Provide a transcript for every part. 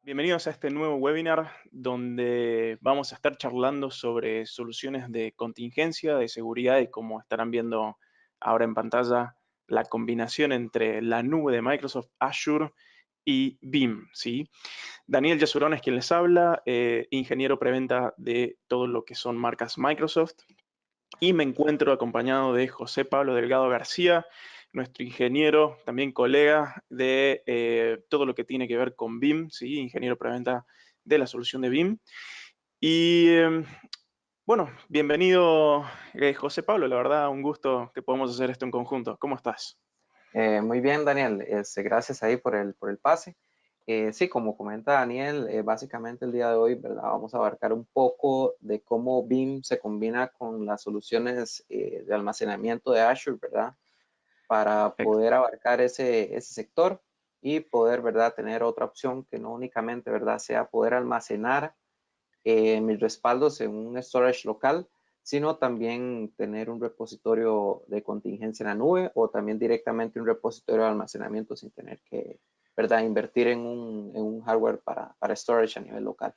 Bienvenidos a este nuevo webinar donde vamos a estar charlando sobre soluciones de contingencia, de seguridad y como estarán viendo ahora en pantalla, la combinación entre la nube de Microsoft Azure y BIM, ¿sí? Daniel Yasurón es quien les habla, ingeniero preventa de todo lo que son marcas Microsoft. Y me encuentro acompañado de José Pablo Delgado García, nuestro ingeniero, también colega de todo lo que tiene que ver con BIM, ¿sí? Ingeniero preventa de la solución de BIM. Y bueno, bienvenido José Pablo, la verdad un gusto que podamos hacer esto en conjunto. ¿Cómo estás? Muy bien, Daniel. Gracias ahí por el pase. Sí, como comenta Daniel, básicamente el día de hoy, ¿verdad? Vamos a abarcar un poco de cómo BIM se combina con las soluciones de almacenamiento de Azure, ¿verdad? Para Ex- poder abarcar ese sector y poder, ¿verdad? Tener otra opción que no únicamente, ¿verdad? Sea poder almacenar mis respaldos en un storage local, sino también tener un repositorio de contingencia en la nube o también directamente un repositorio de almacenamiento sin tener que, ¿verdad?, invertir en un hardware para storage a nivel local.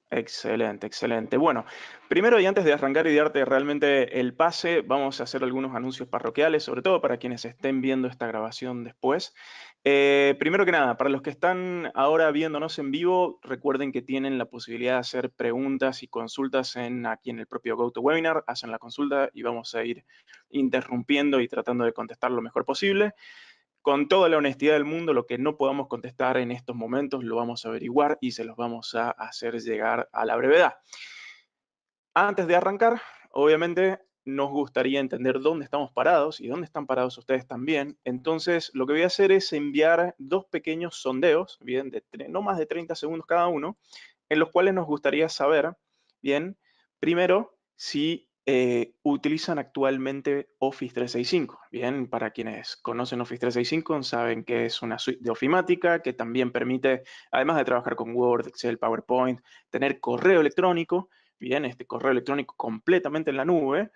Excelente, excelente. Bueno, primero y antes de arrancar y darte realmente el pase, vamos a hacer algunos anuncios parroquiales, sobre todo para quienes estén viendo esta grabación después. Primero que nada, para los que están ahora viéndonos en vivo, recuerden que tienen la posibilidad de hacer preguntas y consultas aquí en el propio GoToWebinar. Hacen la consulta y vamos a ir interrumpiendo y tratando de contestar lo mejor posible. Con toda la honestidad del mundo, lo que no podamos contestar en estos momentos lo vamos a averiguar y se los vamos a hacer llegar a la brevedad. Antes de arrancar, obviamente nos gustaría entender dónde estamos parados y dónde están parados ustedes también. Entonces, lo que voy a hacer es enviar dos pequeños sondeos, bien, de no más de 30 segundos cada uno, en los cuales nos gustaría saber, bien, primero, si utilizan actualmente Office 365. Bien, para quienes conocen Office 365, saben que es una suite de ofimática que también permite, además de trabajar con Word, Excel, PowerPoint, tener correo electrónico, bien, este correo electrónico completamente en la nube.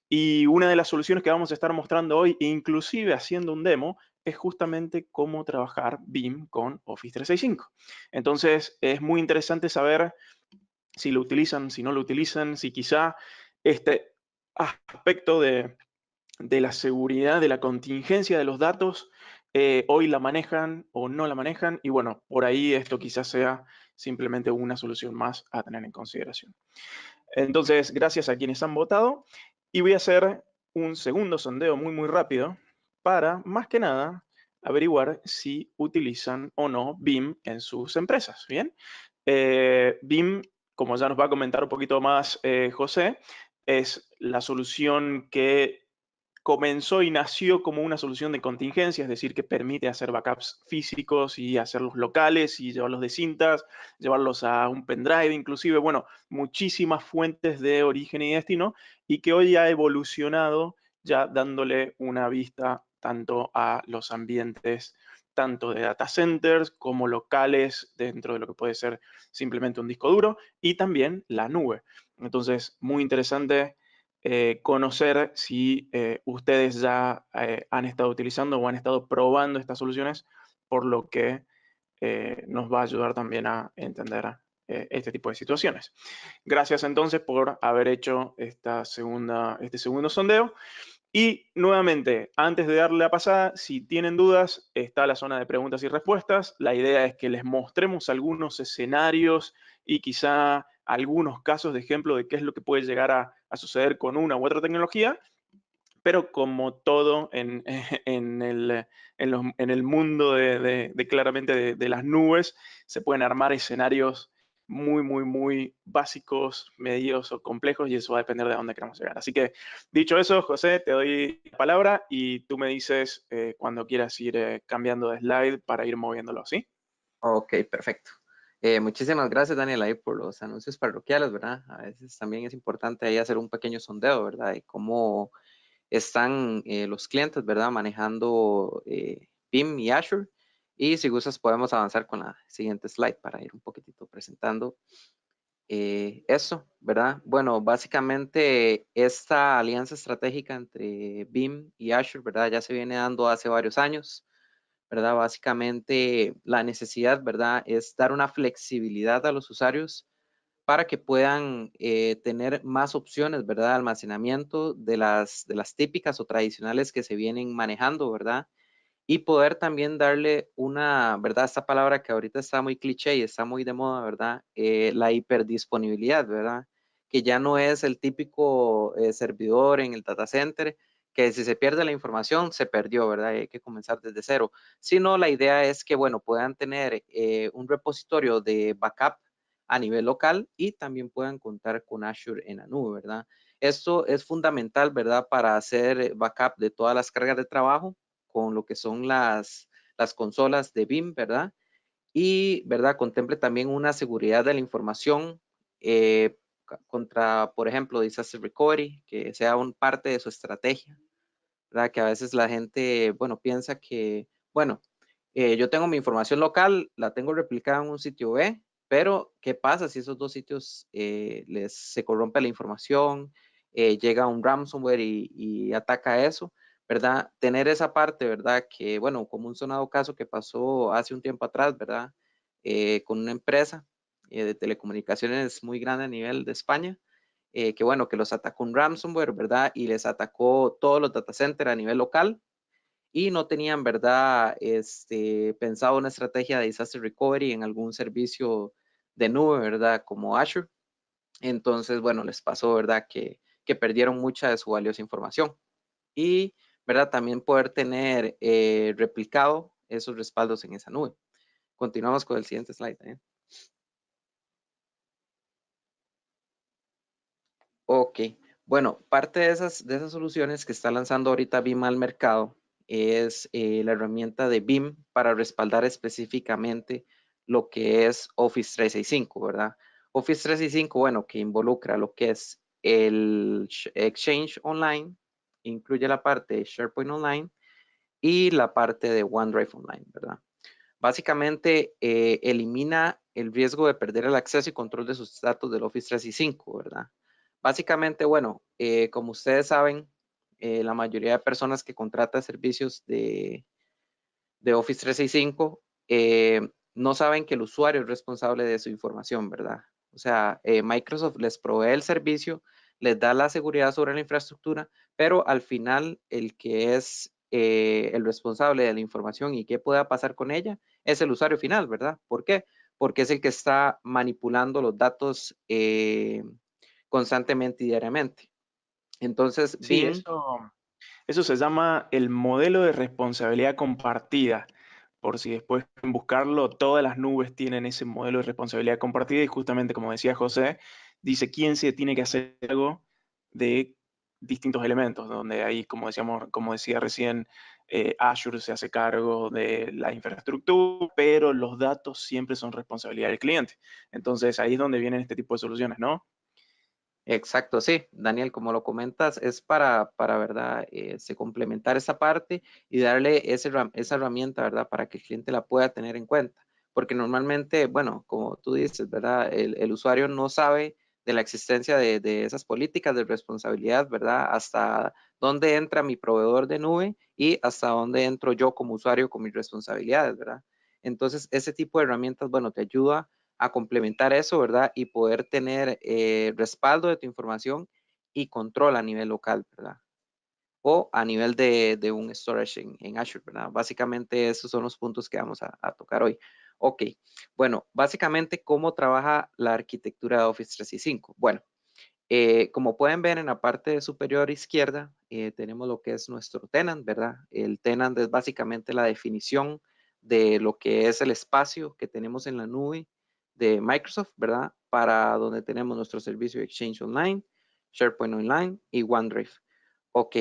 Y una de las soluciones que vamos a estar mostrando hoy, inclusive haciendo un demo, es justamente cómo trabajar BIM con Office 365. Entonces, es muy interesante saber si lo utilizan, si no lo utilizan, si quizá este aspecto de la seguridad, de la contingencia de los datos, hoy la manejan o no la manejan. Y bueno, por ahí esto quizás sea simplemente una solución más a tener en consideración. Entonces, gracias a quienes han votado. Y voy a hacer un segundo sondeo muy, muy rápido para, más que nada, averiguar si utilizan o no BIM en sus empresas. Bien, BIM, como ya nos va a comentar un poquito más José, es la solución que comenzó y nació como una solución de contingencia, es decir, que permite hacer backups físicos y hacerlos locales y llevarlos de cintas, llevarlos a un pendrive, inclusive, bueno, muchísimas fuentes de origen y destino, y que hoy ha evolucionado ya dándole una vista tanto a los ambientes, tanto de data centers como locales, dentro de lo que puede ser simplemente un disco duro, y también la nube. Entonces, muy interesante conocer si ustedes ya han estado utilizando o han estado probando estas soluciones, por lo que nos va a ayudar también a entender este tipo de situaciones. Gracias entonces por haber hecho este segundo sondeo. Y nuevamente, antes de darle la pasada, si tienen dudas, está la zona de preguntas y respuestas. La idea es que les mostremos algunos escenarios y quizá algunos casos de ejemplo de qué es lo que puede llegar a suceder con una u otra tecnología, pero como todo en el mundo de claramente de las nubes, se pueden armar escenarios muy, muy, muy básicos, medios o complejos, y eso va a depender de dónde queramos llegar. Así que, dicho eso, José, te doy la palabra y tú me dices cuando quieras ir cambiando de slide para ir moviéndolo, ¿sí? Ok, perfecto. Muchísimas gracias, Daniel, ahí por los anuncios parroquiales, ¿verdad? A veces también es importante ahí hacer un pequeño sondeo, ¿verdad? Y cómo están los clientes, ¿verdad? Manejando BIM y Azure. Y si gustas, podemos avanzar con la siguiente slide para ir un poquitito presentando eso, ¿verdad? Bueno, básicamente esta alianza estratégica entre BIM y Azure, ¿verdad? Ya se viene dando hace varios años, ¿verdad? Básicamente la necesidad, ¿verdad? Es dar una flexibilidad a los usuarios para que puedan tener más opciones, ¿verdad? De almacenamiento de las típicas o tradicionales que se vienen manejando, ¿verdad? Y poder también darle una, ¿verdad? Esta palabra que ahorita está muy cliché y está muy de moda, ¿verdad? La hiperdisponibilidad, ¿verdad? Que ya no es el típico servidor en el data center, que si se pierde la información, se perdió, ¿verdad? Hay que comenzar desde cero. Sino la idea es que, bueno, puedan tener un repositorio de backup a nivel local y también puedan contar con Azure en la nube, ¿verdad? Esto es fundamental, ¿verdad? Para hacer backup de todas las cargas de trabajo con lo que son las consolas de BIM, ¿verdad? Y, ¿verdad? Contemple también una seguridad de la información contra, por ejemplo, disaster recovery, que sea un parte de su estrategia, ¿verdad? Que a veces la gente, bueno, piensa que, bueno, yo tengo mi información local, la tengo replicada en un sitio B, pero ¿qué pasa si esos dos sitios se corrompe la información, llega un ransomware y ataca eso, ¿verdad? Tener esa parte, ¿verdad? Que, bueno, como un sonado caso que pasó hace un tiempo atrás, ¿verdad? Con una empresa de telecomunicaciones muy grande a nivel de España, que bueno, que los atacó un ransomware, ¿verdad? Y les atacó todos los data centers a nivel local y no tenían, ¿verdad? Pensado una estrategia de disaster recovery en algún servicio de nube, ¿verdad? Como Azure. Entonces, bueno, les pasó, ¿verdad? Que perdieron mucha de su valiosa información. Y, ¿verdad? También poder tener replicado esos respaldos en esa nube. Continuamos con el siguiente slide. Ok, bueno, parte de esas soluciones que está lanzando ahorita BIM al mercado es la herramienta de BIM para respaldar específicamente lo que es Office 365, ¿verdad? Office 365, bueno, que involucra lo que es el Exchange Online, incluye la parte de SharePoint Online y la parte de OneDrive Online, ¿verdad? Básicamente elimina el riesgo de perder el acceso y control de sus datos del Office 365, ¿verdad? Básicamente, bueno, como ustedes saben, la mayoría de personas que contratan servicios de Office 365 no saben que el usuario es responsable de su información, ¿verdad? O sea, Microsoft les provee el servicio, les da la seguridad sobre la infraestructura, pero al final el que es el responsable de la información y qué pueda pasar con ella es el usuario final, ¿verdad? ¿Por qué? Porque es el que está manipulando los datos constantemente y diariamente. Entonces, Sí, BIM, eso se llama el modelo de responsabilidad compartida. Por si después en buscarlo, todas las nubes tienen ese modelo de responsabilidad compartida y justamente como decía José, dice quién se tiene que hacer cargo de distintos elementos, donde ahí, como decíamos, como decía recién, Azure se hace cargo de la infraestructura, pero los datos siempre son responsabilidad del cliente. Entonces ahí es donde vienen este tipo de soluciones, ¿no? exacto, sí, Daniel, como lo comentas, es ¿verdad? Se complementar esa parte y darle esa herramienta, ¿verdad? Para que el cliente la pueda tener en cuenta. Porque normalmente, bueno, como tú dices, ¿verdad? El usuario no sabe de la existencia de esas políticas de responsabilidad, ¿verdad? Hasta dónde entra mi proveedor de nube y hasta dónde entro yo como usuario con mis responsabilidades, ¿verdad? Entonces, ese tipo de herramientas, bueno, te ayuda a complementar eso, ¿verdad? Y poder tener respaldo de tu información y control a nivel local, ¿verdad? O a nivel de un storage en Azure, ¿verdad? Básicamente esos son los puntos que vamos a tocar hoy. Ok, bueno, básicamente, ¿cómo trabaja la arquitectura de Office 365? Bueno, como pueden ver en la parte superior izquierda, tenemos lo que es nuestro tenant, ¿verdad? El tenant es básicamente la definición de lo que es el espacio que tenemos en la nube de Microsoft, ¿verdad? Para donde tenemos nuestro servicio Exchange Online, SharePoint Online y OneDrive. Ok,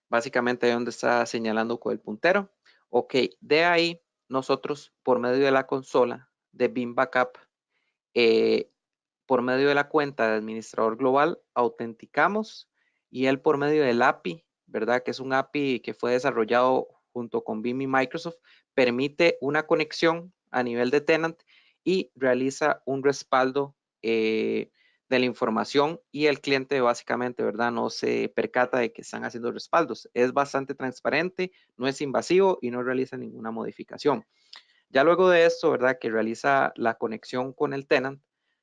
básicamente ahí donde está señalando con el puntero. Ok, de ahí nosotros por medio de la consola de BIM Backup, eh, por medio de la cuenta de administrador global, autenticamos y él por medio del API, ¿verdad? Que es un API que fue desarrollado junto con BIM y Microsoft, permite una conexión a nivel de tenant y realiza un respaldo de la información y el cliente básicamente, ¿verdad? No se percata de que están haciendo respaldos. Es bastante transparente, no es invasivo y no realiza ninguna modificación. Ya luego de esto, ¿verdad? Que realiza la conexión con el tenant,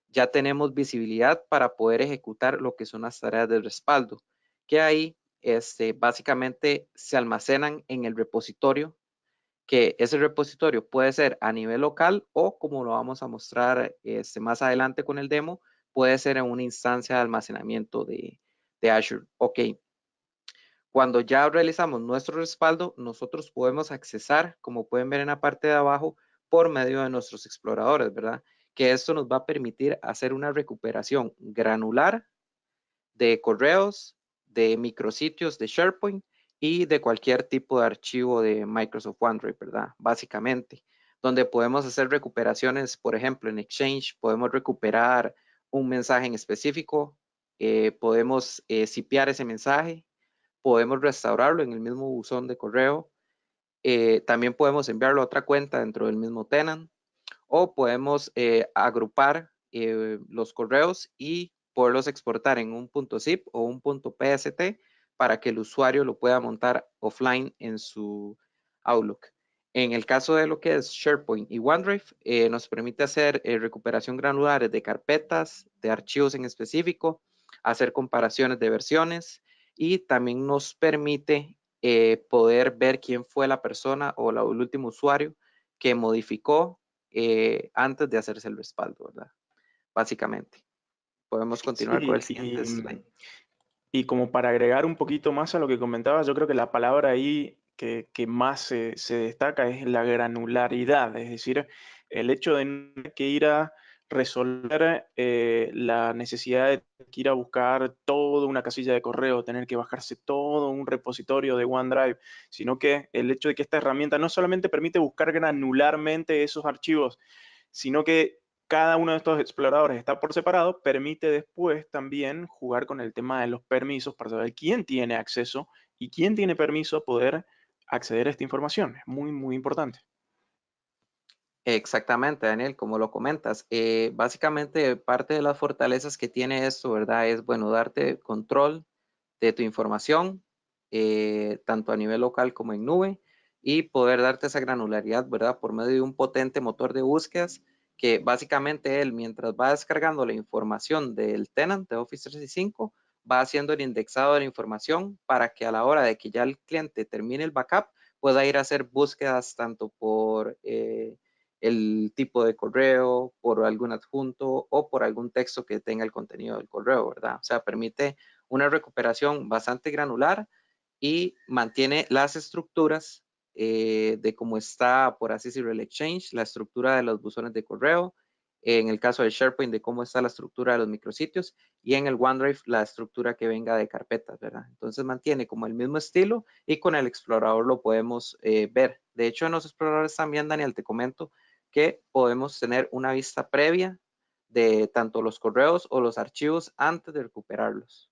ya tenemos visibilidad para poder ejecutar lo que son las tareas de respaldo, que ahí básicamente se almacenan en el repositorio, que ese repositorio puede ser a nivel local o, como lo vamos a mostrar más adelante con el demo, puede ser en una instancia de almacenamiento de Azure. Ok, cuando ya realizamos nuestro respaldo, nosotros podemos accesar, como pueden ver en la parte de abajo, por medio de nuestros exploradores, ¿verdad? Que esto nos va a permitir hacer una recuperación granular de correos, de micrositios de SharePoint y de cualquier tipo de archivo de Microsoft OneDrive, ¿verdad? Básicamente, donde podemos hacer recuperaciones, por ejemplo, en Exchange, podemos recuperar un mensaje en específico, podemos cipiar ese mensaje, podemos restaurarlo en el mismo buzón de correo, también podemos enviarlo a otra cuenta dentro del mismo tenant o podemos agrupar los correos y poderlos exportar en un .zip o un .pst para que el usuario lo pueda montar offline en su Outlook. En el caso de lo que es SharePoint y OneDrive, nos permite hacer recuperación granulares de carpetas, de archivos en específico, hacer comparaciones de versiones y también nos permite poder ver quién fue la persona o el último usuario que modificó antes de hacerse el respaldo, ¿verdad? Básicamente. Podemos continuar con el Sí, siguiente slide. y como para agregar un poquito más a lo que comentaba, yo creo que la palabra ahí que más se destaca es la granularidad, es decir, el hecho de no tener que ir a resolver la necesidad de que ir a buscar toda una casilla de correo, tener que bajarse todo un repositorio de OneDrive, sino que el hecho de que esta herramienta no solamente permite buscar granularmente esos archivos, sino que cada uno de estos exploradores está por separado, permite después también jugar con el tema de los permisos para saber quién tiene acceso y quién tiene permiso a poder acceder a esta información. Es muy, muy importante. Exactamente, Daniel, como lo comentas. Básicamente, parte de las fortalezas que tiene esto, ¿verdad? Es, bueno, darte control de tu información, tanto a nivel local como en nube, y poder darte esa granularidad, ¿verdad? Por medio de un potente motor de búsquedas que básicamente él, mientras va descargando la información del tenant de Office 365, va haciendo el indexado de la información para que a la hora de que ya el cliente termine el backup, pueda ir a hacer búsquedas tanto por el tipo de correo, por algún adjunto o por algún texto que tenga el contenido del correo, ¿verdad? O sea, permite una recuperación bastante granular y mantiene las estructuras de cómo está, por así decirlo, el Exchange, la estructura de los buzones de correo, en el caso de SharePoint, de cómo está la estructura de los micrositios, y en el OneDrive, la estructura que venga de carpetas, ¿verdad? Entonces mantiene como el mismo estilo y con el explorador lo podemos ver. De hecho, en los exploradores también, Daniel, te comento que podemos tener una vista previa de tanto los correos o los archivos antes de recuperarlos.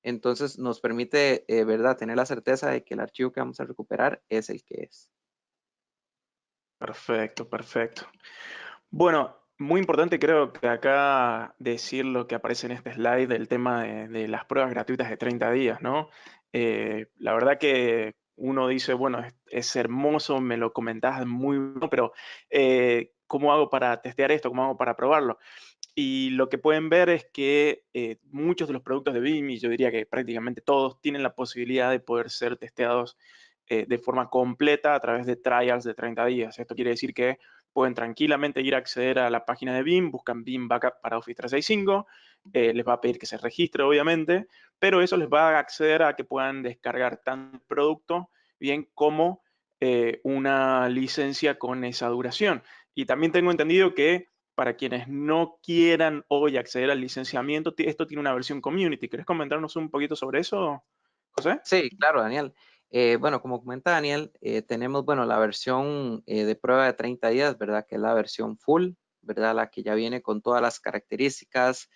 Entonces nos permite, ¿verdad?, tener la certeza de que el archivo que vamos a recuperar es el que es. Perfecto, perfecto. Bueno, muy importante creo que acá decir lo que aparece en este slide del tema de las pruebas gratuitas de 30 días, ¿no? La verdad que uno dice, bueno, es hermoso, me lo comentás muy bueno, pero ¿cómo hago para testear esto? ¿Cómo hago para probarlo? Y lo que pueden ver es que muchos de los productos de BIM, y yo diría que prácticamente todos, tienen la posibilidad de poder ser testeados de forma completa a través de trials de 30 días. Esto quiere decir que pueden tranquilamente ir a acceder a la página de BIM, buscan BIM Backup para Office 365, les va a pedir que se registre, obviamente, pero eso les va a acceder a que puedan descargar tanto el producto bien como una licencia con esa duración. Y también tengo entendido que para quienes no quieran hoy acceder al licenciamiento, esto tiene una versión community. ¿Querés comentarnos un poquito sobre eso, José? Sí, claro, Daniel. Bueno, como comenta Daniel, tenemos, bueno, la versión de prueba de 30 días, ¿verdad? Que es la versión full, ¿verdad? La que ya viene con todas las características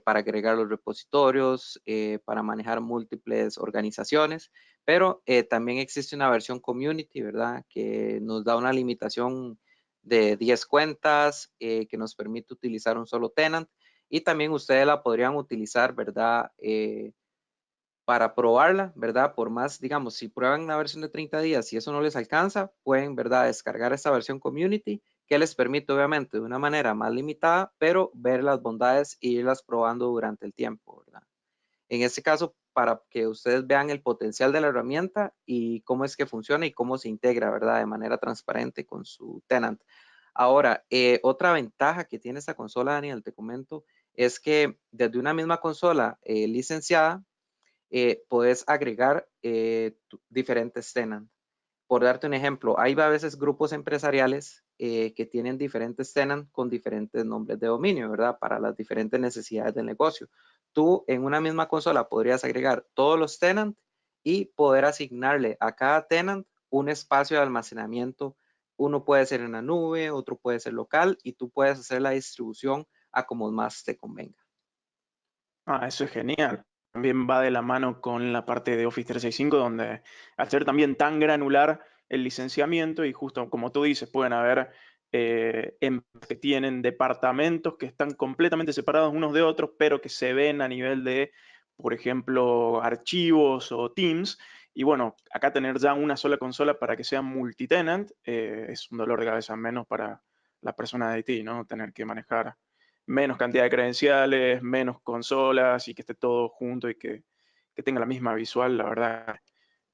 para agregar los repositorios, para manejar múltiples organizaciones, pero también existe una versión community, ¿verdad? Que nos da una limitación de 10 cuentas, que nos permite utilizar un solo tenant. y también ustedes la podrían utilizar, ¿verdad? Para probarla, ¿verdad? Por más, digamos, si prueban la versión de 30 días y eso no les alcanza, pueden, ¿verdad? Descargar esta versión Community que les permite, obviamente, de una manera más limitada, pero ver las bondades e irlas probando durante el tiempo, ¿verdad? En este caso, para que ustedes vean el potencial de la herramienta y cómo es que funciona y cómo se integra, ¿verdad? De manera transparente con su tenant. Ahora, otra ventaja que tiene esta consola, Daniel, te comento, es que desde una misma consola licenciada, puedes agregar diferentes tenants. Por darte un ejemplo, hay a veces grupos empresariales que tienen diferentes tenants con diferentes nombres de dominio, ¿verdad? Para las diferentes necesidades del negocio. Tú en una misma consola podrías agregar todos los tenants y poder asignarle a cada tenant un espacio de almacenamiento. Uno puede ser en la nube, otro puede ser local y tú puedes hacer la distribución a como más te convenga. Ah, eso es genial. También va de la mano con la parte de Office 365, donde al ser también tan granular el licenciamiento, y justo como tú dices, pueden haber que tienen departamentos que están completamente separados unos de otros, pero que se ven a nivel de, por ejemplo, archivos o Teams. Y bueno, acá tener ya una sola consola para que sea multitenant es un dolor de cabeza menos para la persona de IT, ¿no? Tener que manejar menos cantidad de credenciales, menos consolas y que esté todo junto y que tenga la misma visual, la verdad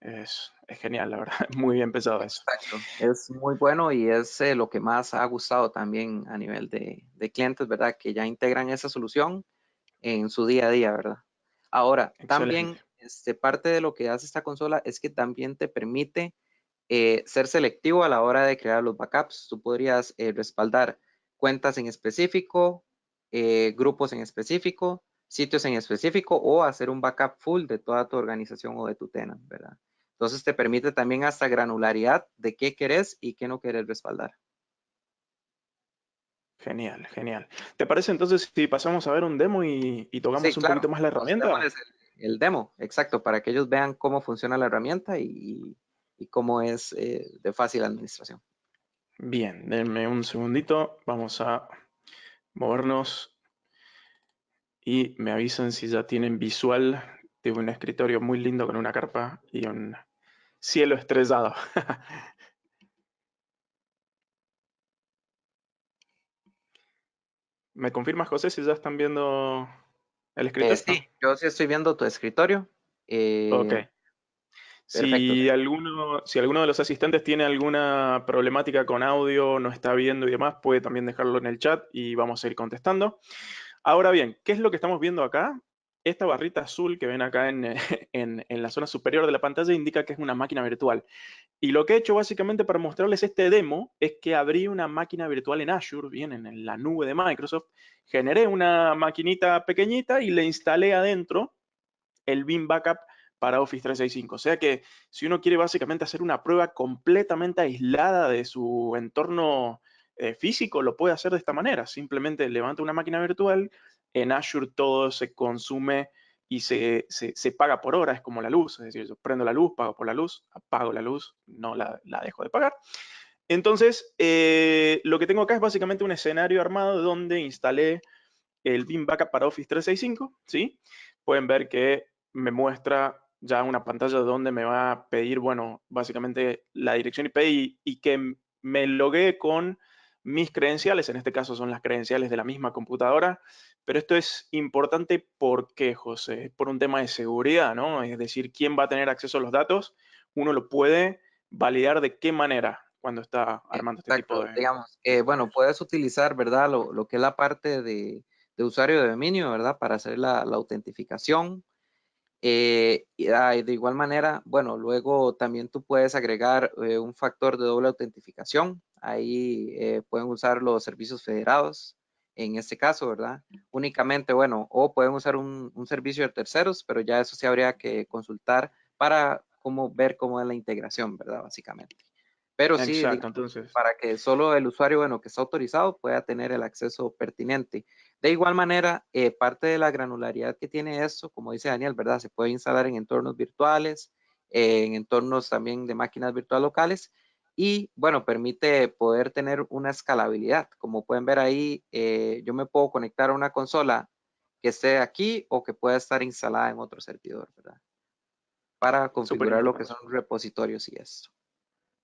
es genial, la verdad, muy bien pensado eso. Exacto. Es muy bueno y es lo que más ha gustado también a nivel de clientes, ¿verdad? Que ya integran esa solución en su día a día, ¿verdad? Ahora, también Excelente. parte de lo que hace esta consola es que también te permite ser selectivo a la hora de crear los backups. Tú podrías respaldar cuentas en específico, grupos en específico, sitios en específico o hacer un backup full de toda tu organización o de tu tenant, ¿verdad? Entonces te permite también hasta granularidad de qué querés y qué no querés respaldar. Genial, genial. ¿Te parece entonces si pasamos a ver un demo y Sí, tocamos un claro. poquito más la herramienta? Mostrémosles el demo, exacto, para que ellos vean cómo funciona la herramienta y cómo es de fácil administración. Bien, denme un segundito, vamos a movernos y me avisan si ya tienen visual de un escritorio muy lindo con una carpa y un cielo estrellado. ¿Me confirmas, José, si ya están viendo el Sí, escritorio? yo sí estoy viendo tu escritorio. Ok. Perfecto. Si alguno de los asistentes tiene alguna problemática con audio, no está viendo y demás, puede también dejarlo en el chat y vamos a ir contestando. Ahora bien, ¿qué es lo que estamos viendo acá? Esta barrita azul que ven acá en la zona superior de la pantalla indica que es una máquina virtual. Y lo que he hecho básicamente para mostrarles este demo es que abrí una máquina virtual en Azure, bien, en la nube de Microsoft, generé una maquinita pequeñita y le instalé adentro el Beam Backup para Office 365. O sea que si uno quiere básicamente hacer una prueba completamente aislada de su entorno físico, lo puede hacer de esta manera. Simplemente levanta una máquina virtual, en Azure todo se consume y se paga por hora, es como la luz, es decir, yo prendo la luz, pago por la luz, apago la luz, no la dejo de pagar. Entonces, lo que tengo acá es básicamente un escenario armado donde instalé el Beam Backup para Office 365, ¿sí? Pueden ver que me muestra ya una pantalla donde me va a pedir, bueno, básicamente la dirección IP y que me logué con mis credenciales, en este caso son las credenciales de la misma computadora, pero esto es importante porque, José, por un tema de seguridad, ¿no? Es decir, quién va a tener acceso a los datos, uno lo puede validar de qué manera cuando está armando este tipo Exacto, de digamos, bueno, escenarios. puedes utilizar, ¿verdad? Lo que es la parte de usuario de dominio, ¿verdad? Para hacer la autentificación. De igual manera, bueno, luego también tú puedes agregar un factor de doble autentificación. Ahí pueden usar los servicios federados, en este caso, ¿verdad? Únicamente, bueno, o pueden usar un servicio de terceros, pero ya eso sí habría que consultar para ver cómo es la integración, ¿verdad? Básicamente. Pero sí, Exacto, digamos, entonces, para que solo el usuario, bueno, que está autorizado pueda tener el acceso pertinente. De igual manera, parte de la granularidad que tiene esto, como dice Daniel, ¿verdad? Se puede instalar en entornos virtuales, en entornos también de máquinas virtuales locales y bueno, permite poder tener una escalabilidad. Como pueden ver ahí, yo me puedo conectar a una consola que esté aquí o que pueda estar instalada en otro servidor, ¿verdad? Para Súper configurar lo que importante. son repositorios y esto.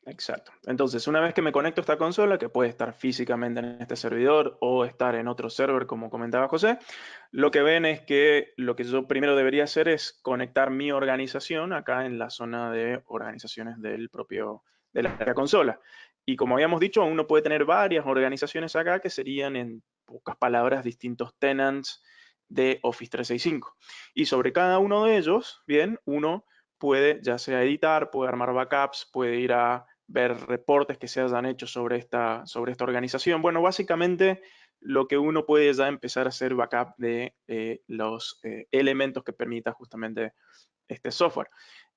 Exacto. Entonces, una vez que me conecto a esta consola, que puede estar físicamente en este servidor o estar en otro server, como comentaba José, lo que ven es que lo que yo primero debería hacer es conectar mi organización acá en la zona de organizaciones de la consola. Y como habíamos dicho, uno puede tener varias organizaciones acá que serían, en pocas palabras, distintos tenants de Office 365. Y sobre cada uno de ellos, bien, uno puede ya sea editar, puede armar backups, puede ir a ver reportes que se hayan hecho sobre esta organización. Bueno, básicamente lo que uno puede ya empezar a hacer backup de los elementos que permita justamente este software.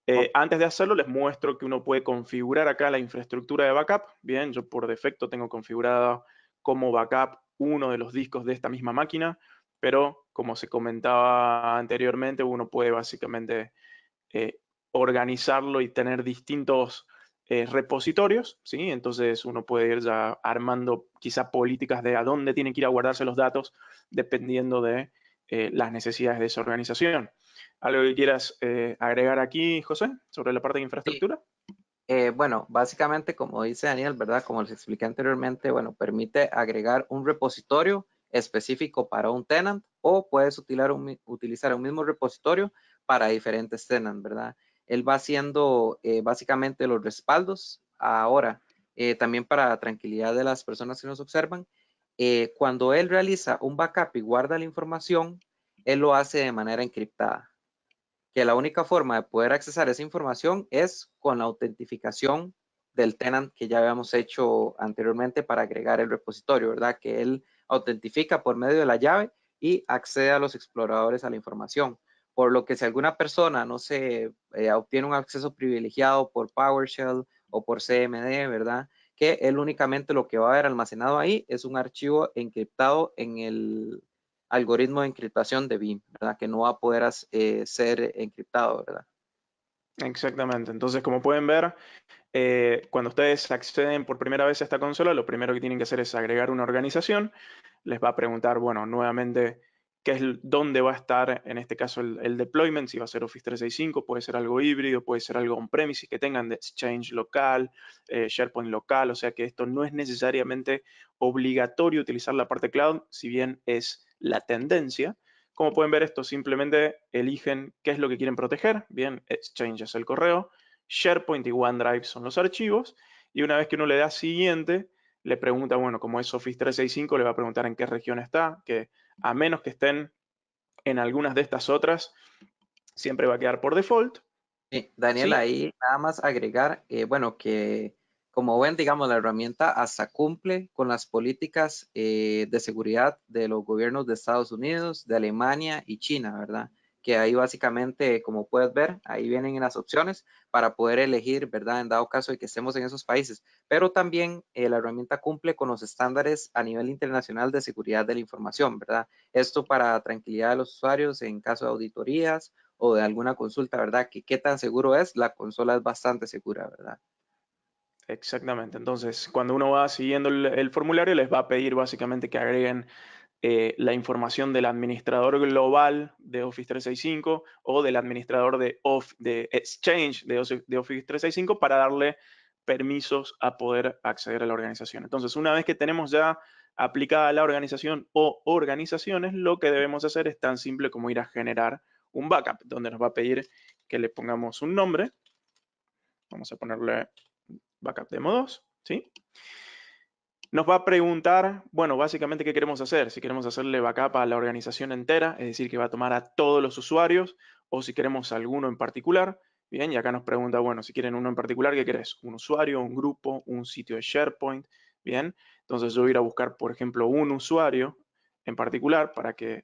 Ok, Antes de hacerlo, les muestro que uno puede configurar acá la infraestructura de backup. Bien, yo por defecto tengo configurada como backup uno de los discos de esta misma máquina, pero como se comentaba anteriormente, uno puede básicamente eh, organizarlo y tener distintos repositorios, ¿sí? Entonces uno puede ir ya armando quizá políticas de a dónde tienen que ir a guardarse los datos dependiendo de las necesidades de esa organización. ¿Algo que quieras agregar aquí, José, sobre la parte de sí. infraestructura? Bueno, básicamente, como dice Daniel, ¿verdad? Como les expliqué anteriormente, bueno, permite agregar un repositorio específico para un tenant o puedes utilizar un mismo repositorio para diferentes tenants, ¿verdad? Él va haciendo básicamente los respaldos. Ahora, también para tranquilidad de las personas que nos observan, cuando él realiza un backup y guarda la información, él lo hace de manera encriptada, que la única forma de poder accesar esa información es con la autentificación del tenant que ya habíamos hecho anteriormente para agregar el repositorio, ¿verdad? Que él autentifica por medio de la llave y accede a los exploradores a la información. Por lo que si alguna persona, no sé, obtiene un acceso privilegiado por PowerShell o por CMD, ¿verdad? Que él únicamente lo que va a haber almacenado ahí es un archivo encriptado en el algoritmo de encriptación de BIM, ¿verdad? Que no va a poder ser encriptado, ¿verdad? Exactamente. Entonces, como pueden ver, cuando ustedes acceden por primera vez a esta consola, lo primero que tienen que hacer es agregar una organización. Les va a preguntar, bueno, nuevamente, dónde va a estar, en este caso, el deployment, si va a ser Office 365, puede ser algo híbrido, puede ser algo on-premises que tengan de Exchange local, SharePoint local, o sea que esto no es necesariamente obligatorio utilizar la parte cloud, si bien es la tendencia. Como pueden ver, esto simplemente eligen qué es lo que quieren proteger. Bien, Exchange es el correo, SharePoint y OneDrive son los archivos, y una vez que uno le da siguiente, le pregunta, bueno, como es Office 365, le va a preguntar en qué región está, que a menos que estén en algunas de estas otras, siempre va a quedar por default, Daniel, ¿sí? ahí nada más agregar, bueno, que como ven, digamos, la herramienta hasta cumple con las políticas de seguridad de los gobiernos de Estados Unidos, de Alemania y China, ¿verdad? Que ahí básicamente, como puedes ver, ahí vienen las opciones para poder elegir, ¿verdad? En dado caso de que estemos en esos países. Pero también la herramienta cumple con los estándares a nivel internacional de seguridad de la información, ¿verdad? Esto para tranquilidad de los usuarios en caso de auditorías o de alguna consulta, ¿verdad? Que qué tan seguro es, la consola es bastante segura, ¿verdad? Exactamente. Entonces, cuando uno va siguiendo el formulario, les va a pedir básicamente que agreguen la información del administrador global de Office 365 o del administrador de Exchange de Office 365 para darle permisos a poder acceder a la organización. Entonces, una vez que tenemos ya aplicada la organización o organizaciones, lo que debemos hacer es tan simple como ir a generar un backup, donde nos va a pedir que le pongamos un nombre. Vamos a ponerle backup demo 2, ¿sí? Nos va a preguntar, bueno, básicamente qué queremos hacer. Si queremos hacerle backup a la organización entera, es decir, que va a tomar a todos los usuarios, o si queremos alguno en particular. Bien, y acá nos pregunta, bueno, si quieren uno en particular, ¿qué querés? ¿Un usuario, un grupo, un sitio de SharePoint? Bien, entonces yo voy a ir a buscar, por ejemplo, un usuario en particular para que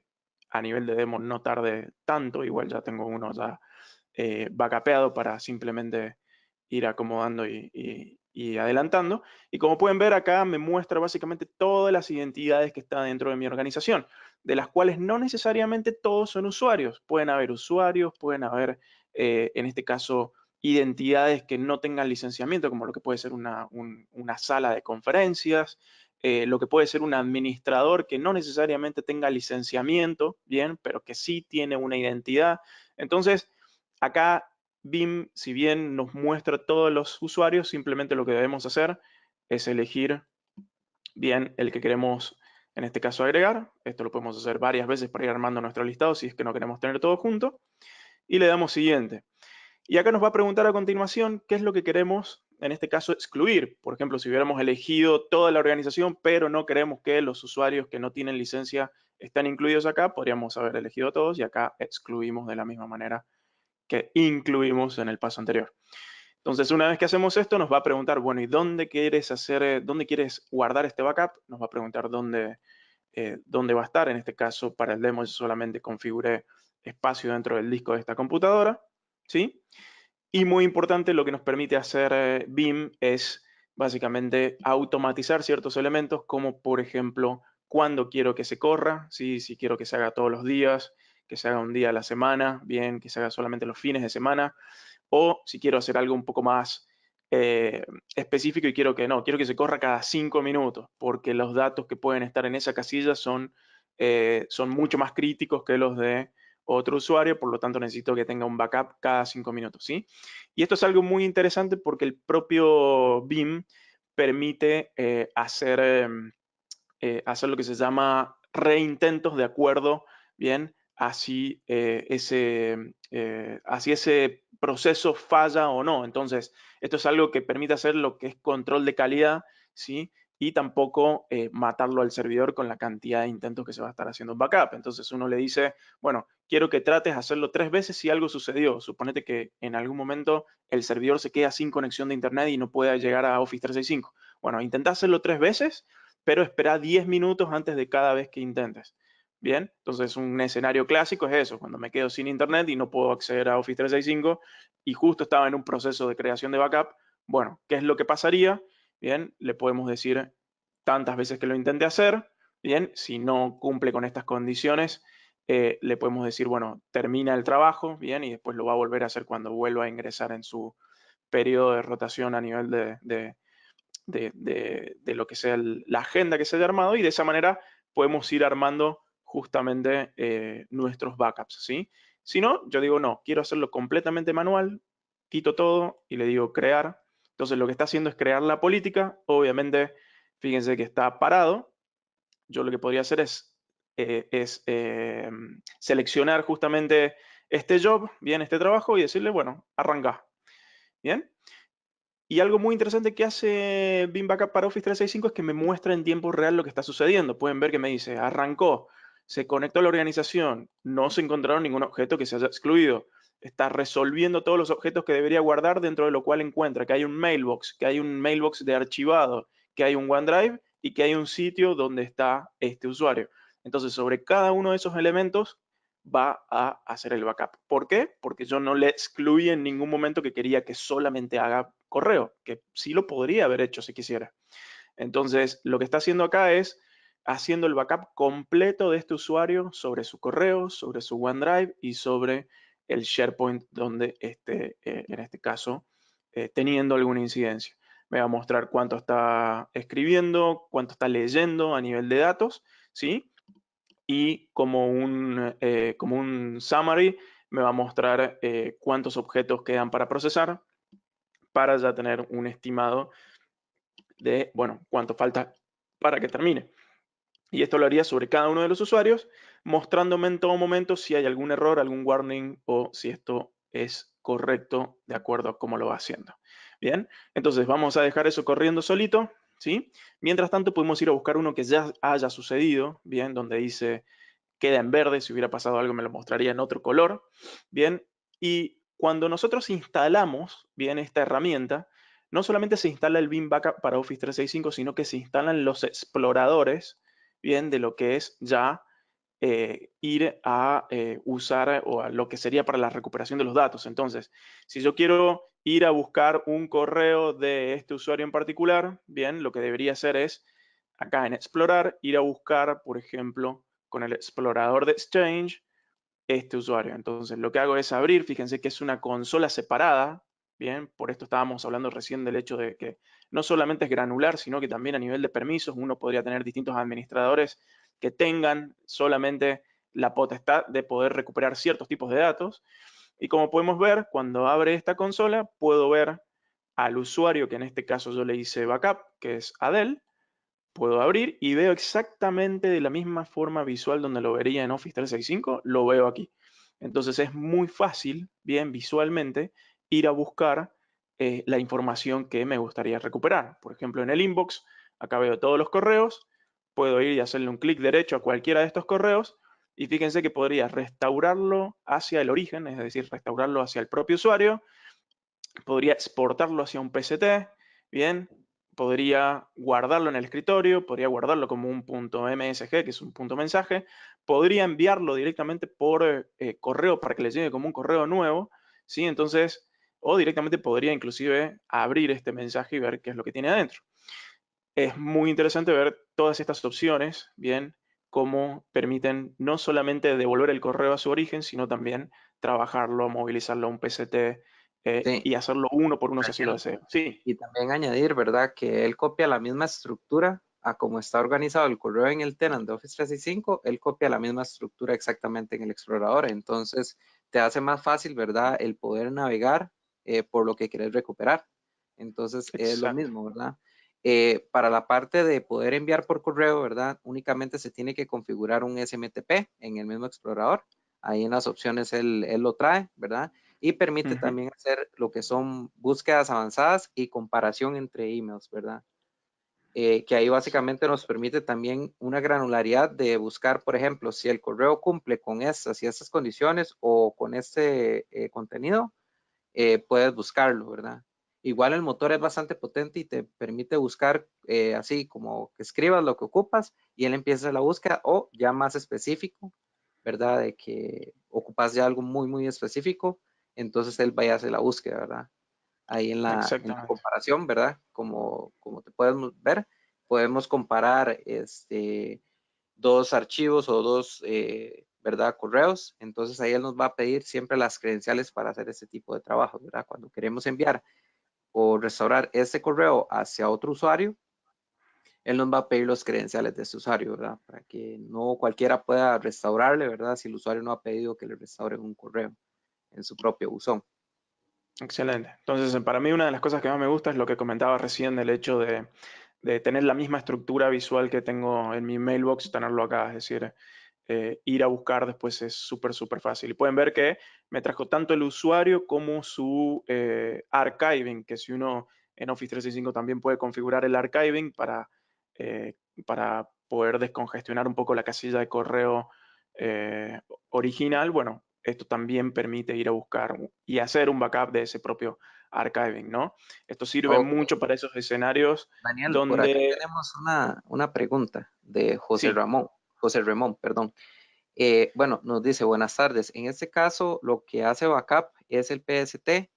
a nivel de demo no tarde tanto. Igual ya tengo uno ya backupeado para simplemente ir acomodando y adelantando. Y como pueden ver acá me muestra básicamente todas las identidades que están dentro de mi organización, de las cuales no necesariamente todos son usuarios. Pueden haber usuarios, pueden haber, en este caso, identidades que no tengan licenciamiento, como lo que puede ser una sala de conferencias, lo que puede ser un administrador que no necesariamente tenga licenciamiento, bien, pero que sí tiene una identidad. Entonces, acá BIM, si bien nos muestra todos los usuarios, simplemente lo que debemos hacer es elegir bien el que queremos, en este caso, agregar. Esto lo podemos hacer varias veces para ir armando nuestro listado si es que no queremos tener todo junto. Y le damos siguiente. Y acá nos va a preguntar a continuación qué es lo que queremos, en este caso, excluir. Por ejemplo, si hubiéramos elegido toda la organización, pero no queremos que los usuarios que no tienen licencia estén incluidos acá, podríamos haber elegido todos y acá excluimos de la misma manera que incluimos en el paso anterior. Entonces, una vez que hacemos esto, nos va a preguntar, bueno, ¿y dónde quieres hacer, dónde quieres guardar este backup? Nos va a preguntar dónde va a estar. En este caso, para el demo, yo solamente configuré espacio dentro del disco de esta computadora, ¿sí? Y muy importante, lo que nos permite hacer BIM es básicamente automatizar ciertos elementos, como por ejemplo, cuándo quiero que se corra, ¿sí? Si quiero que se haga todos los días, que se haga un día a la semana, bien, que se haga solamente los fines de semana, o si quiero hacer algo un poco más eh, específico y quiero que se corra cada 5 minutos, porque los datos que pueden estar en esa casilla son mucho más críticos que los de otro usuario, por lo tanto necesito que tenga un backup cada 5 minutos, ¿sí? Y esto es algo muy interesante porque el propio BIM permite hacer lo que se llama reintentos de acuerdo, bien, así ese proceso falla o no. Entonces, esto es algo que permite hacer lo que es control de calidad, ¿sí? Y tampoco matarlo al servidor con la cantidad de intentos que se va a estar haciendo un backup. Entonces uno le dice, bueno, quiero que trates de hacerlo 3 veces si algo sucedió. Suponete que en algún momento el servidor se queda sin conexión de internet y no pueda llegar a Office 365. Bueno, intenta hacerlo 3 veces, pero espera 10 minutos antes de cada vez que intentes. Bien, entonces un escenario clásico es eso, cuando me quedo sin internet y no puedo acceder a Office 365 y justo estaba en un proceso de creación de backup, bueno, ¿qué es lo que pasaría? Bien, le podemos decir tantas veces que lo intente hacer, bien, si no cumple con estas condiciones, le podemos decir, bueno, termina el trabajo, bien, y después lo va a volver a hacer cuando vuelva a ingresar en su periodo de rotación a nivel de lo que sea la agenda que se haya armado y de esa manera podemos ir armando justamente nuestros backups, ¿sí? Si no, yo digo no, quiero hacerlo completamente manual, quito todo y le digo crear. Entonces lo que está haciendo es crear la política, obviamente fíjense que está parado, yo lo que podría hacer es seleccionar justamente este job, bien, este trabajo y decirle, bueno, arranca, bien. Y algo muy interesante que hace BIM Backup para Office 365 es que me muestra en tiempo real lo que está sucediendo. Pueden ver que me dice, arrancó, se conectó a la organización, no se encontraron ningún objeto que se haya excluido. Está resolviendo todos los objetos que debería guardar, dentro de lo cual encuentra que hay un mailbox, que hay un mailbox de archivado, que hay un OneDrive y que hay un sitio donde está este usuario. Entonces, sobre cada uno de esos elementos va a hacer el backup. ¿Por qué? Porque yo no le excluí en ningún momento que quería que solamente haga correo, que sí lo podría haber hecho si quisiera. Entonces, lo que está haciendo acá es haciendo el backup completo de este usuario sobre su correo, sobre su OneDrive y sobre el SharePoint donde esté, en este caso, teniendo alguna incidencia. Me va a mostrar cuánto está escribiendo, cuánto está leyendo a nivel de datos, ¿sí? Y como un summary me va a mostrar cuántos objetos quedan para procesar para ya tener un estimado de, bueno, cuánto falta para que termine. Y esto lo haría sobre cada uno de los usuarios, mostrándome en todo momento si hay algún error, algún warning o si esto es correcto de acuerdo a cómo lo va haciendo. Bien, entonces vamos a dejar eso corriendo solito, ¿sí? Mientras tanto podemos ir a buscar uno que ya haya sucedido, bien, donde dice queda en verde, si hubiera pasado algo me lo mostraría en otro color, bien, y cuando nosotros instalamos, bien, esta herramienta, no solamente se instala el BIM Backup para Office 365, sino que se instalan los exploradores, bien, de lo que es ya ir a usar o a lo que sería para la recuperación de los datos. Entonces, si yo quiero ir a buscar un correo de este usuario en particular, bien, lo que debería hacer es, acá en explorar, ir a buscar, por ejemplo, con el explorador de Exchange, este usuario. Entonces, lo que hago es abrir, fíjense que es una consola separada, Bien, por esto estábamos hablando recién del hecho de que no solamente es granular, sino que también a nivel de permisos uno podría tener distintos administradores que tengan solamente la potestad de poder recuperar ciertos tipos de datos. Y como podemos ver, cuando abre esta consola, puedo ver al usuario, que en este caso yo le hice backup, que es Adel. Puedo abrir y veo exactamente de la misma forma visual donde lo vería en Office 365, lo veo aquí. Entonces es muy fácil, bien visualmente, ir a buscar la información que me gustaría recuperar. Por ejemplo, en el inbox, acá veo todos los correos, puedo ir y hacerle un clic derecho a cualquiera de estos correos y fíjense que podría restaurarlo hacia el origen, es decir, restaurarlo hacia el propio usuario, podría exportarlo hacia un PST, bien, podría guardarlo en el escritorio, podría guardarlo como un punto MSG, que es un punto mensaje, podría enviarlo directamente por correo para que le llegue como un correo nuevo, ¿sí? Entonces, o directamente podría inclusive abrir este mensaje y ver qué es lo que tiene adentro. Es muy interesante ver todas estas opciones, bien, cómo permiten no solamente devolver el correo a su origen, sino también trabajarlo, movilizarlo a un PCT Sí, y hacerlo uno por uno si así lo Daniel. deseo. Sí, Y también añadir, ¿verdad? Que él copia la misma estructura a cómo está organizado el correo en el tenant de Office 365, él copia la misma estructura exactamente en el explorador. Entonces, te hace más fácil, ¿verdad? El poder navegar por lo que querés recuperar. Entonces, es lo exacto, mismo, ¿verdad? Para la parte de poder enviar por correo, ¿verdad? Únicamente se tiene que configurar un SMTP en el mismo explorador. Ahí en las opciones él lo trae, ¿verdad? Y permite ujú, también hacer lo que son búsquedas avanzadas y comparación entre emails, ¿verdad? Que ahí básicamente nos permite también una granularidad de buscar, por ejemplo, si el correo cumple con estas y estas condiciones o con este contenido, puedes buscarlo, ¿verdad? Igual el motor es bastante potente y te permite buscar así como que escribas lo que ocupas y él empieza la búsqueda o ya más específico, ¿verdad? De que ocupas ya algo muy, muy específico, entonces él vaya a hacer la búsqueda, ¿verdad? Ahí en la exactamente. comparación, ¿verdad? Como te podemos ver, podemos comparar dos archivos o dos, ¿verdad? Correos. Entonces ahí él nos va a pedir siempre las credenciales para hacer este tipo de trabajo, ¿verdad? Cuando queremos enviar o restaurar ese correo hacia otro usuario, él nos va a pedir los credenciales de ese usuario, ¿verdad? Para que no cualquiera pueda restaurarle, ¿verdad? Si el usuario no ha pedido que le restauren un correo en su propio buzón. Excelente. Entonces, para mí una de las cosas que más me gusta es lo que comentaba recién del hecho de tener la misma estructura visual que tengo en mi mailbox, tenerlo acá, es decir, ir a buscar después es súper, súper fácil. Y pueden ver que me trajo tanto el usuario como su archiving, que si uno en Office 365 también puede configurar el archiving eh, para poder descongestionar un poco la casilla de correo eh, original, bueno, esto también permite ir a buscar y hacer un backup de ese propio archiving, ¿no? Esto sirve Ok, mucho para esos escenarios Daniel, por acá donde, tenemos una pregunta de sí, José Ramón, perdón. Bueno, nos dice, buenas tardes. En este caso, lo que hace backup es el PST.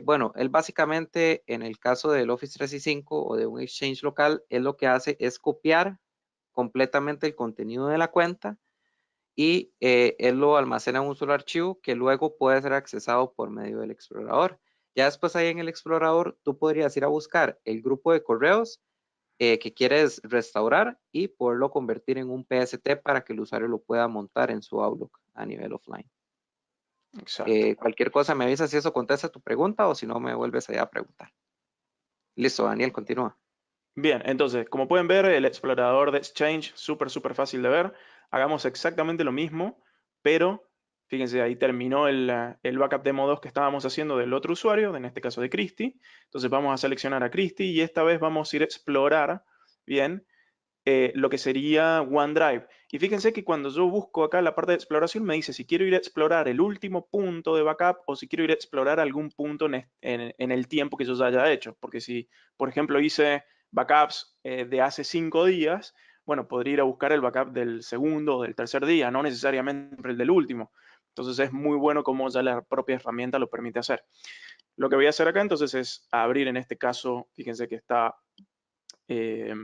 Bueno, él básicamente, en el caso del Office 365 o de un Exchange local, él lo que hace es copiar completamente el contenido de la cuenta y él lo almacena en un solo archivo que luego puede ser accesado por medio del explorador. Ya después ahí en el explorador, tú podrías ir a buscar el grupo de correos que quieres restaurar y poderlo convertir en un PST para que el usuario lo pueda montar en su Outlook a nivel offline. exacto. Cualquier cosa me avisas si eso contesta tu pregunta o si no me vuelves allá a preguntar. Listo, Daniel, continúa. Bien, entonces, como pueden ver, el explorador de Exchange, súper, súper fácil de ver. Hagamos exactamente lo mismo, pero fíjense, ahí terminó el backup demo 2 que estábamos haciendo del otro usuario, en este caso de Christy. Entonces vamos a seleccionar a Christy y esta vez vamos a ir a explorar, bien, lo que sería OneDrive. Y fíjense que cuando yo busco acá la parte de exploración me dice si quiero ir a explorar el último punto de backup o si quiero ir a explorar algún punto en el tiempo que yo ya haya hecho. Porque si, por ejemplo, hice backups de hace 5 días, bueno, podría ir a buscar el backup del segundo o del tercer día, no necesariamente el del último. Entonces es muy bueno como ya la propia herramienta lo permite hacer. Lo que voy a hacer acá entonces es abrir en este caso, fíjense que está eh,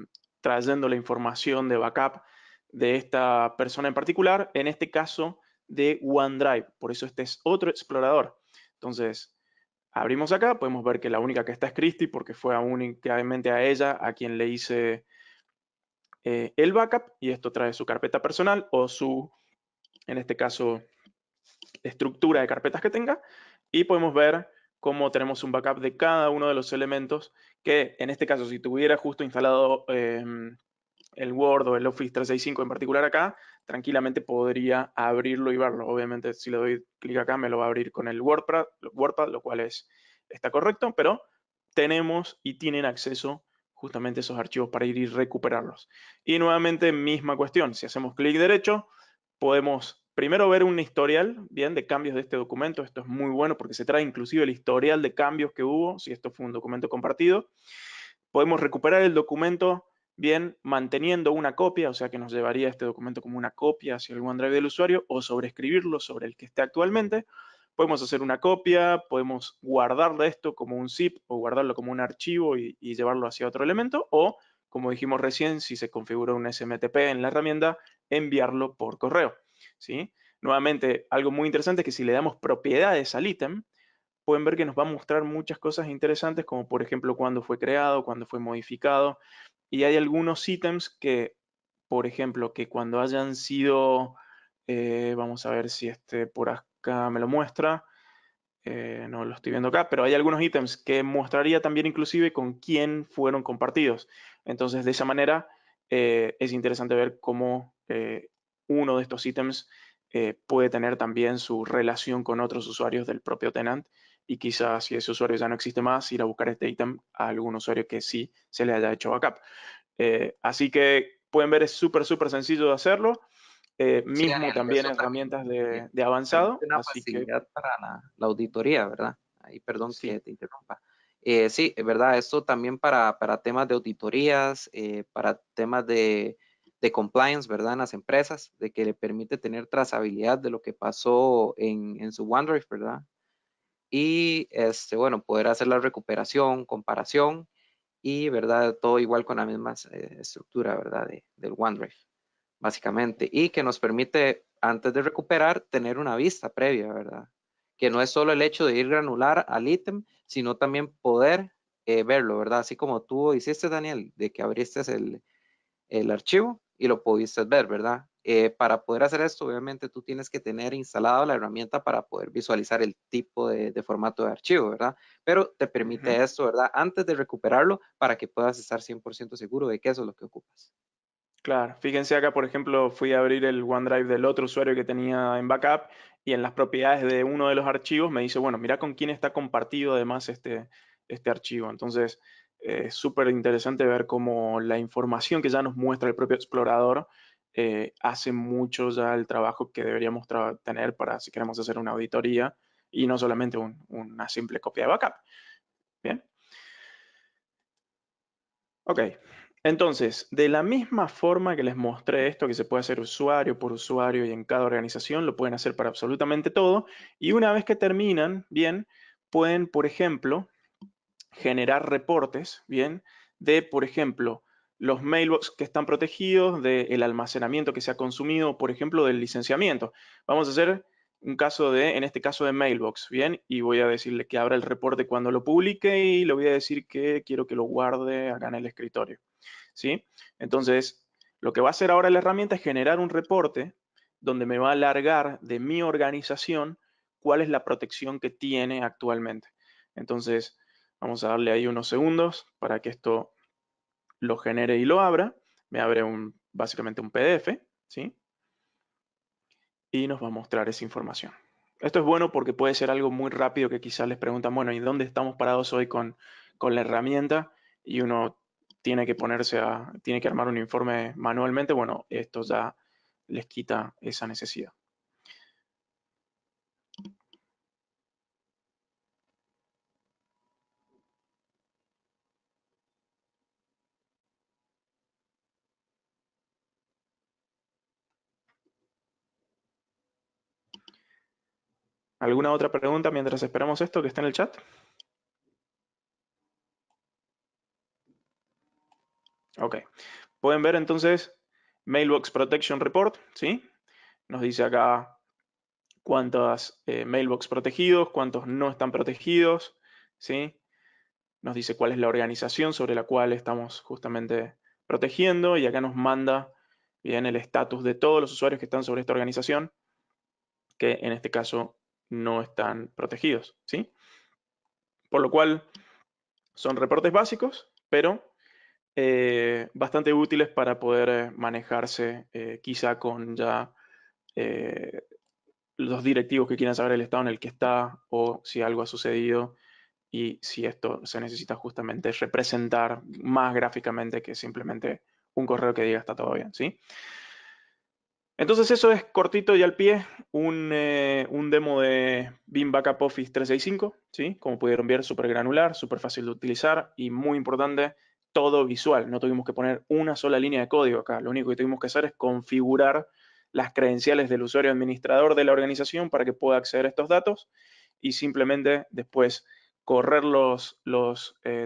trayendo la información de backup de esta persona en particular, en este caso de OneDrive. Por eso este es otro explorador. Entonces, Abrimos acá, podemos ver que la única que está es Christy, porque fue únicamente a ella a quien le hice el backup, y esto trae su carpeta personal o su, en este caso, estructura de carpetas que tenga, y podemos ver cómo tenemos un backup de cada uno de los elementos que, en este caso, si tuviera justo instalado el Word o el Office 365 en particular acá, tranquilamente podría abrirlo y verlo. Obviamente, si le doy clic acá, me lo va a abrir con el WordPad, lo cual está correcto, pero tenemos y tienen acceso justamente a esos archivos para ir y recuperarlos. Y nuevamente, misma cuestión, si hacemos clic derecho, podemos primero ver un historial, bien, de cambios de este documento. Esto es muy bueno porque se trae inclusive el historial de cambios que hubo, si esto fue un documento compartido. Podemos recuperar el documento, bien, manteniendo una copia, o sea que nos llevaría este documento como una copia hacia el OneDrive del usuario, o sobreescribirlo sobre el que esté actualmente. Podemos hacer una copia, podemos guardarle esto como un zip o guardarlo como un archivo y llevarlo hacia otro elemento, o, como dijimos recién, si se configura un SMTP en la herramienta, enviarlo por correo, ¿sí? Nuevamente, algo muy interesante es que si le damos propiedades al ítem, pueden ver que nos va a mostrar muchas cosas interesantes, como por ejemplo cuándo fue creado, cuándo fue modificado, y hay algunos ítems que, por ejemplo, que cuando hayan sido, vamos a ver si este por acá me lo muestra, no lo estoy viendo acá, pero hay algunos ítems que mostraría también inclusive con quién fueron compartidos. Entonces, de esa manera, es interesante ver cómo uno de estos ítems puede tener también su relación con otros usuarios del propio tenant, y quizás si ese usuario ya no existe más, ir a buscar este ítem a algún usuario que sí se le haya hecho backup. Así que pueden ver, es súper sencillo de hacerlo. Sí, Mismo Daniel, también eso también herramientas de permite avanzado, una así que facilidad para la auditoría, ¿verdad? Ahí, perdón sí. que te interrumpa. Sí, es verdad, esto también para temas de auditorías, para temas de compliance, ¿verdad? En las empresas, de que le permite tener trazabilidad de lo que pasó en su OneDrive, ¿verdad? Y, bueno, poder hacer la recuperación, comparación y, ¿verdad? Todo igual con la misma estructura, ¿verdad? Del OneDrive, básicamente. Y que nos permite, antes de recuperar, tener una vista previa, ¿verdad? Que no es solo el hecho de ir granular al ítem, sino también poder verlo, ¿verdad? Así como tú hiciste, Daniel, de que abriste el archivo y lo pudiste ver, ¿verdad? Para poder hacer esto, obviamente tú tienes que tener instalada la herramienta para poder visualizar el tipo de formato de archivo, ¿verdad? Pero te Ujú. permite esto, ¿verdad? Antes de recuperarlo para que puedas estar 100% seguro de que eso es lo que ocupas. Claro, fíjense acá, por ejemplo, fui a abrir el OneDrive del otro usuario que tenía en backup, y en las propiedades de uno de los archivos me dice, bueno, mira con quién está compartido además este archivo. Entonces, es súper interesante ver cómo la información que ya nos muestra el propio explorador hace mucho ya el trabajo que deberíamos tener para si queremos hacer una auditoría y no solamente una simple copia de backup. Bien. Ok, entonces, de la misma forma que les mostré esto, que se puede hacer usuario por usuario y en cada organización, lo pueden hacer para absolutamente todo. Y una vez que terminan, bien, pueden, por ejemplo, generar reportes, bien, de, por ejemplo, los mailbox que están protegidos, del almacenamiento que se ha consumido, por ejemplo, del licenciamiento. Vamos a hacer un caso en este caso de mailbox, bien, y voy a decirle que abra el reporte cuando lo publique y le voy a decir que quiero que lo guarde acá en el escritorio, ¿sí? Entonces, lo que va a hacer ahora la herramienta es generar un reporte donde me va a alargar de mi organización cuál es la protección que tiene actualmente. Entonces, vamos a darle ahí unos segundos para que esto lo genere y lo abra. Me abre básicamente un PDF, ¿sí? Y nos va a mostrar esa información. Esto es bueno porque puede ser algo muy rápido que quizás les preguntan, bueno, ¿y dónde estamos parados hoy con la herramienta? Y uno tiene que armar un informe manualmente. Bueno, esto ya les quita esa necesidad. ¿Alguna otra pregunta mientras esperamos esto que está en el chat? Ok. Pueden ver entonces Mailbox Protection Report, ¿sí? Nos dice acá cuántos mailbox protegidos, cuántos no están protegidos. ¿sí? Nos dice cuál es la organización sobre la cual estamos justamente protegiendo y acá nos manda bien el estatus de todos los usuarios que están sobre esta organización, que en este caso no están protegidos, ¿sí? Por lo cual son reportes básicos, pero bastante útiles para poder manejarse quizá con ya eh, los directivos que quieran saber el estado en el que está o si algo ha sucedido y si esto se necesita justamente representar más gráficamente que simplemente un correo que diga está todo bien, ¿sí? Entonces eso es cortito y al pie, un demo de Beam Backup Office 365, ¿sí? Como pudieron ver, súper granular, súper fácil de utilizar y muy importante, todo visual. No tuvimos que poner una sola línea de código acá. Lo único que tuvimos que hacer es configurar las credenciales del usuario administrador de la organización para que pueda acceder a estos datos y simplemente después correr los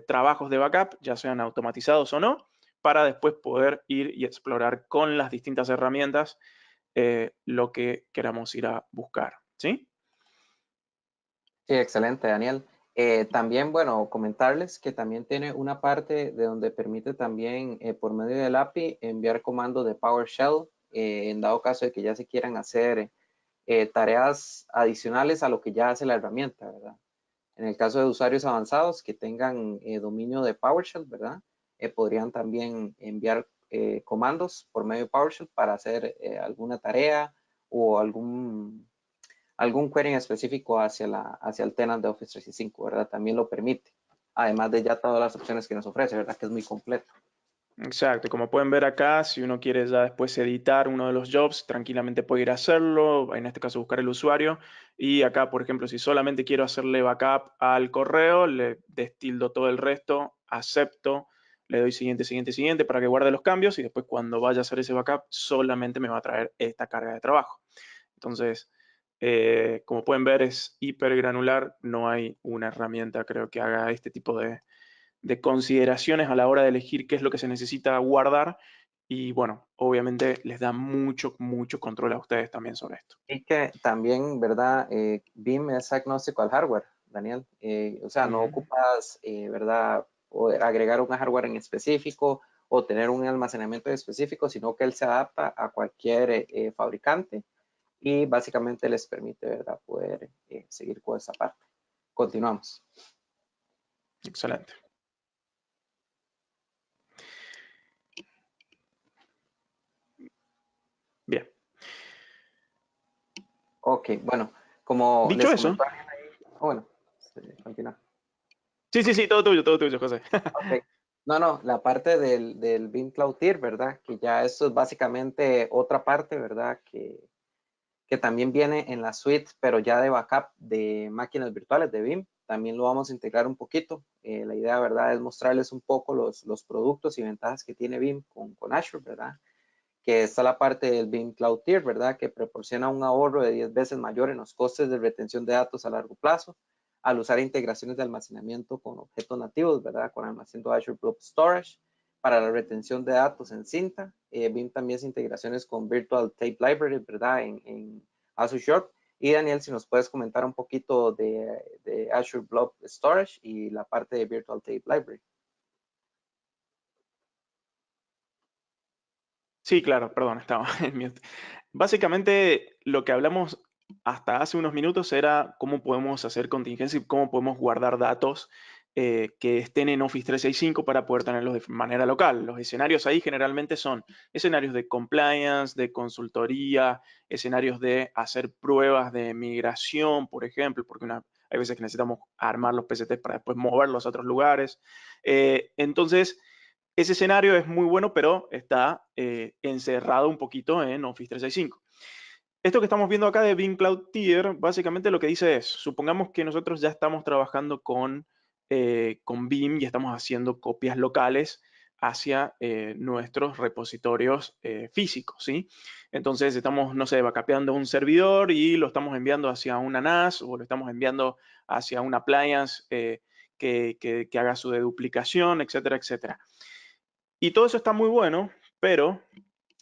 trabajos de backup, ya sean automatizados o no, para después poder ir y explorar con las distintas herramientas lo que queramos ir a buscar, ¿sí? Sí, excelente, Daniel. También, bueno, comentarles que también tiene una parte de donde permite también, por medio del API, enviar comandos de PowerShell, en dado caso de que ya se quieran hacer tareas adicionales a lo que ya hace la herramienta, ¿verdad? En el caso de usuarios avanzados que tengan dominio de PowerShell, ¿verdad? Podrían también enviar comandos por medio de PowerShell para hacer alguna tarea o algún query en específico hacia el tenant de Office 365, ¿verdad? También lo permite. Además de ya todas las opciones que nos ofrece, ¿verdad? Que es muy completo. Exacto, como pueden ver acá, si uno quiere ya después editar uno de los jobs, tranquilamente puede ir a hacerlo, en este caso buscar el usuario, y acá, por ejemplo, si solamente quiero hacerle backup al correo, le destildo todo el resto, acepto, le doy siguiente, siguiente, siguiente para que guarde los cambios y después cuando vaya a hacer ese backup solamente me va a traer esta carga de trabajo. Entonces, como pueden ver, es hiper granular, no hay una herramienta creo que haga este tipo de consideraciones a la hora de elegir qué es lo que se necesita guardar y bueno, obviamente les da mucho, mucho control a ustedes también sobre esto. Y que también, ¿verdad? BIM es agnóstico al hardware, Daniel. O sea, no Ujú. ocupas, ¿verdad? Poder agregar un hardware en específico o tener un almacenamiento específico, sino que él se adapta a cualquier fabricante y básicamente les permite, ¿verdad? Poder seguir con esa parte. Continuamos. Excelente. Bien. Ok, bueno, como Dicho les eso, comentaba, bueno, continúa. sí, sí, sí, todo tuyo, José. Ok. No, no, la parte del BIM Cloud Tier, ¿verdad? Que ya eso es básicamente otra parte, ¿verdad? Que también viene en la suite, pero ya de backup de máquinas virtuales de BIM. También lo vamos a integrar un poquito. La idea, ¿verdad? Es mostrarles un poco los productos y ventajas que tiene BIM con Azure, ¿verdad? Que está la parte del BIM Cloud Tier, ¿verdad? Que proporciona un ahorro de 10 veces mayor en los costes de retención de datos a largo plazo al usar integraciones de almacenamiento con objetos nativos, ¿verdad? Con almacenamiento de Azure Blob Storage para la retención de datos en cinta. BIM también es integraciones con Virtual Tape Library, ¿verdad? En Azure Shop. Y Daniel, si nos puedes comentar un poquito de Azure Blob Storage y la parte de Virtual Tape Library. Sí, claro, perdón, estaba en mute. Básicamente, lo que hablamos hasta hace unos minutos era cómo podemos hacer contingencia y cómo podemos guardar datos que estén en Office 365 para poder tenerlos de manera local. Los escenarios ahí generalmente son escenarios de compliance, de consultoría, escenarios de hacer pruebas de migración, por ejemplo, porque hay veces que necesitamos armar los PCTs para después moverlos a otros lugares. Entonces, ese escenario es muy bueno, pero está encerrado un poquito en Office 365. Esto que estamos viendo acá de Bing Cloud Tier, básicamente lo que dice es, supongamos que nosotros ya estamos trabajando con Beam y estamos haciendo copias locales hacia nuestros repositorios físicos, ¿sí? Entonces estamos, no sé, backupeando un servidor y lo estamos enviando hacia una NAS o lo estamos enviando hacia una appliance que haga su deduplicación, etcétera, etcétera. Y todo eso está muy bueno, pero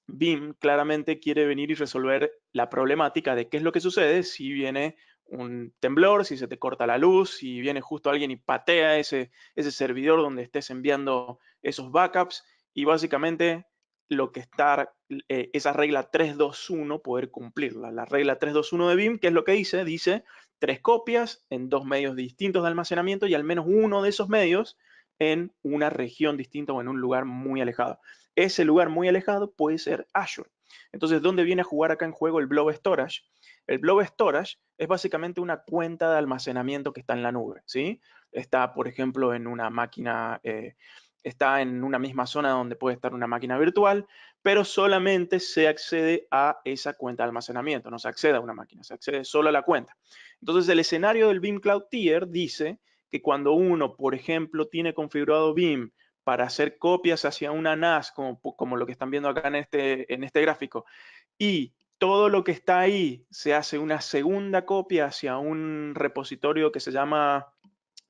BIM claramente quiere venir y resolver la problemática de qué es lo que sucede si viene un temblor, si se te corta la luz, si viene justo alguien y patea ese servidor donde estés enviando esos backups, y básicamente lo que está, esa regla 321, poder cumplirla. La regla 321 de BIM, ¿qué es lo que dice? Dice 3 copias en 2 medios distintos de almacenamiento y al menos uno de esos medios en una región distinta o en un lugar muy alejado. Ese lugar muy alejado puede ser Azure. Entonces, ¿dónde viene a jugar acá en juego el Blob Storage? El Blob Storage es básicamente una cuenta de almacenamiento que está en la nube, ¿sí? Está, por ejemplo, en una máquina, está en una misma zona donde puede estar una máquina virtual, pero solamente se accede a esa cuenta de almacenamiento, no se accede a una máquina, se accede solo a la cuenta. Entonces, el escenario del BIM Cloud Tier dice que cuando uno, por ejemplo, tiene configurado BIM para hacer copias hacia una NAS, como lo que están viendo acá en este gráfico, y todo lo que está ahí se hace una segunda copia hacia un repositorio que se llama,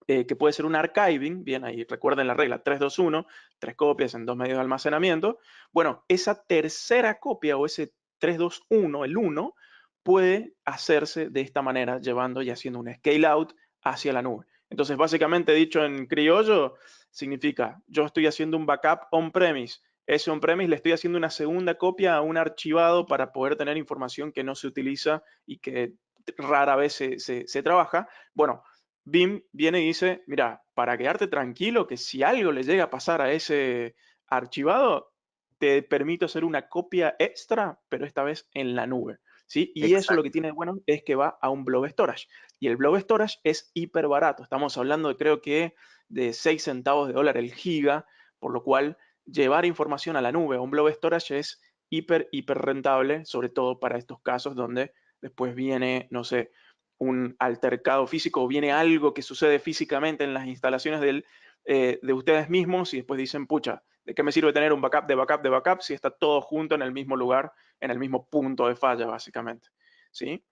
que puede ser un archiving, bien, ahí recuerden la regla 321, 3 copias en 2 medios de almacenamiento. Bueno, esa tercera copia o ese 321, el 1, puede hacerse de esta manera, llevando y haciendo un scale out hacia la nube. Entonces, básicamente dicho en criollo, significa, yo estoy haciendo un backup on-premise. Ese on-premise le estoy haciendo una segunda copia a un archivado para poder tener información que no se utiliza y que rara vez se trabaja. Bueno, BIM viene y dice, mira, para quedarte tranquilo que si algo le llega a pasar a ese archivado, te permito hacer una copia extra, pero esta vez en la nube, ¿sí? Y eso lo que Exacto. tiene de bueno es que va a un blob storage. Y el blob storage es hiper barato. Estamos hablando de, creo que, de 6 centavos de dólar el giga, por lo cual llevar información a la nube, a un blob storage, es hiper rentable, sobre todo para estos casos donde después viene, no sé, un altercado físico o viene algo que sucede físicamente en las instalaciones de ustedes mismos y después dicen, pucha, ¿de qué me sirve tener un backup de backup de backup si está todo junto en el mismo lugar, en el mismo punto de falla, básicamente? ¿Sí?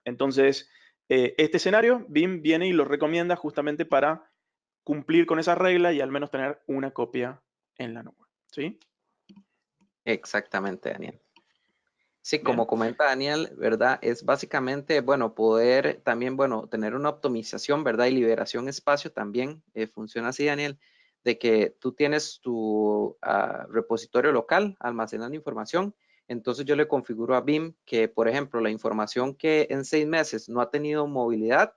Entonces, este escenario, BIM viene y lo recomienda justamente para cumplir con esa regla y al menos tener una copia en la nube. ¿Sí? Exactamente, Daniel. Sí, como Bien. comenta Daniel, ¿verdad? Es básicamente, bueno, poder también, bueno, tener una optimización, ¿verdad? Y liberación de espacio también. Funciona así, Daniel, de que tú tienes tu repositorio local almacenando información. Entonces yo le configuro a BIM que, por ejemplo, la información que en 6 meses no ha tenido movilidad,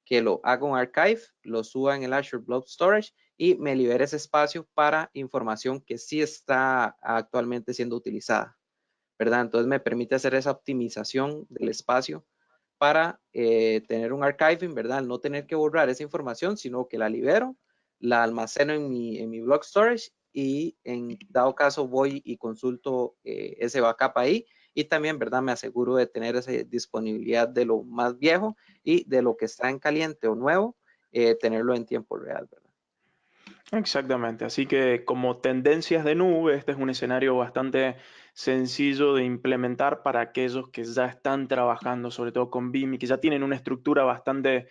que lo haga un archive, lo suba en el Azure Blob Storage y me libere ese espacio para información que sí está actualmente siendo utilizada. ¿Verdad? Entonces me permite hacer esa optimización del espacio para tener un archiving, ¿verdad? No tener que borrar esa información, sino que la libero, la almaceno en mi block storage y en dado caso voy y consulto ese backup ahí y también, ¿verdad? Me aseguro de tener esa disponibilidad de lo más viejo y de lo que está en caliente o nuevo, tenerlo en tiempo real, ¿verdad? Exactamente, así que como tendencias de nube, este es un escenario bastante sencillo de implementar para aquellos que ya están trabajando, sobre todo con BIM, y que ya tienen una estructura bastante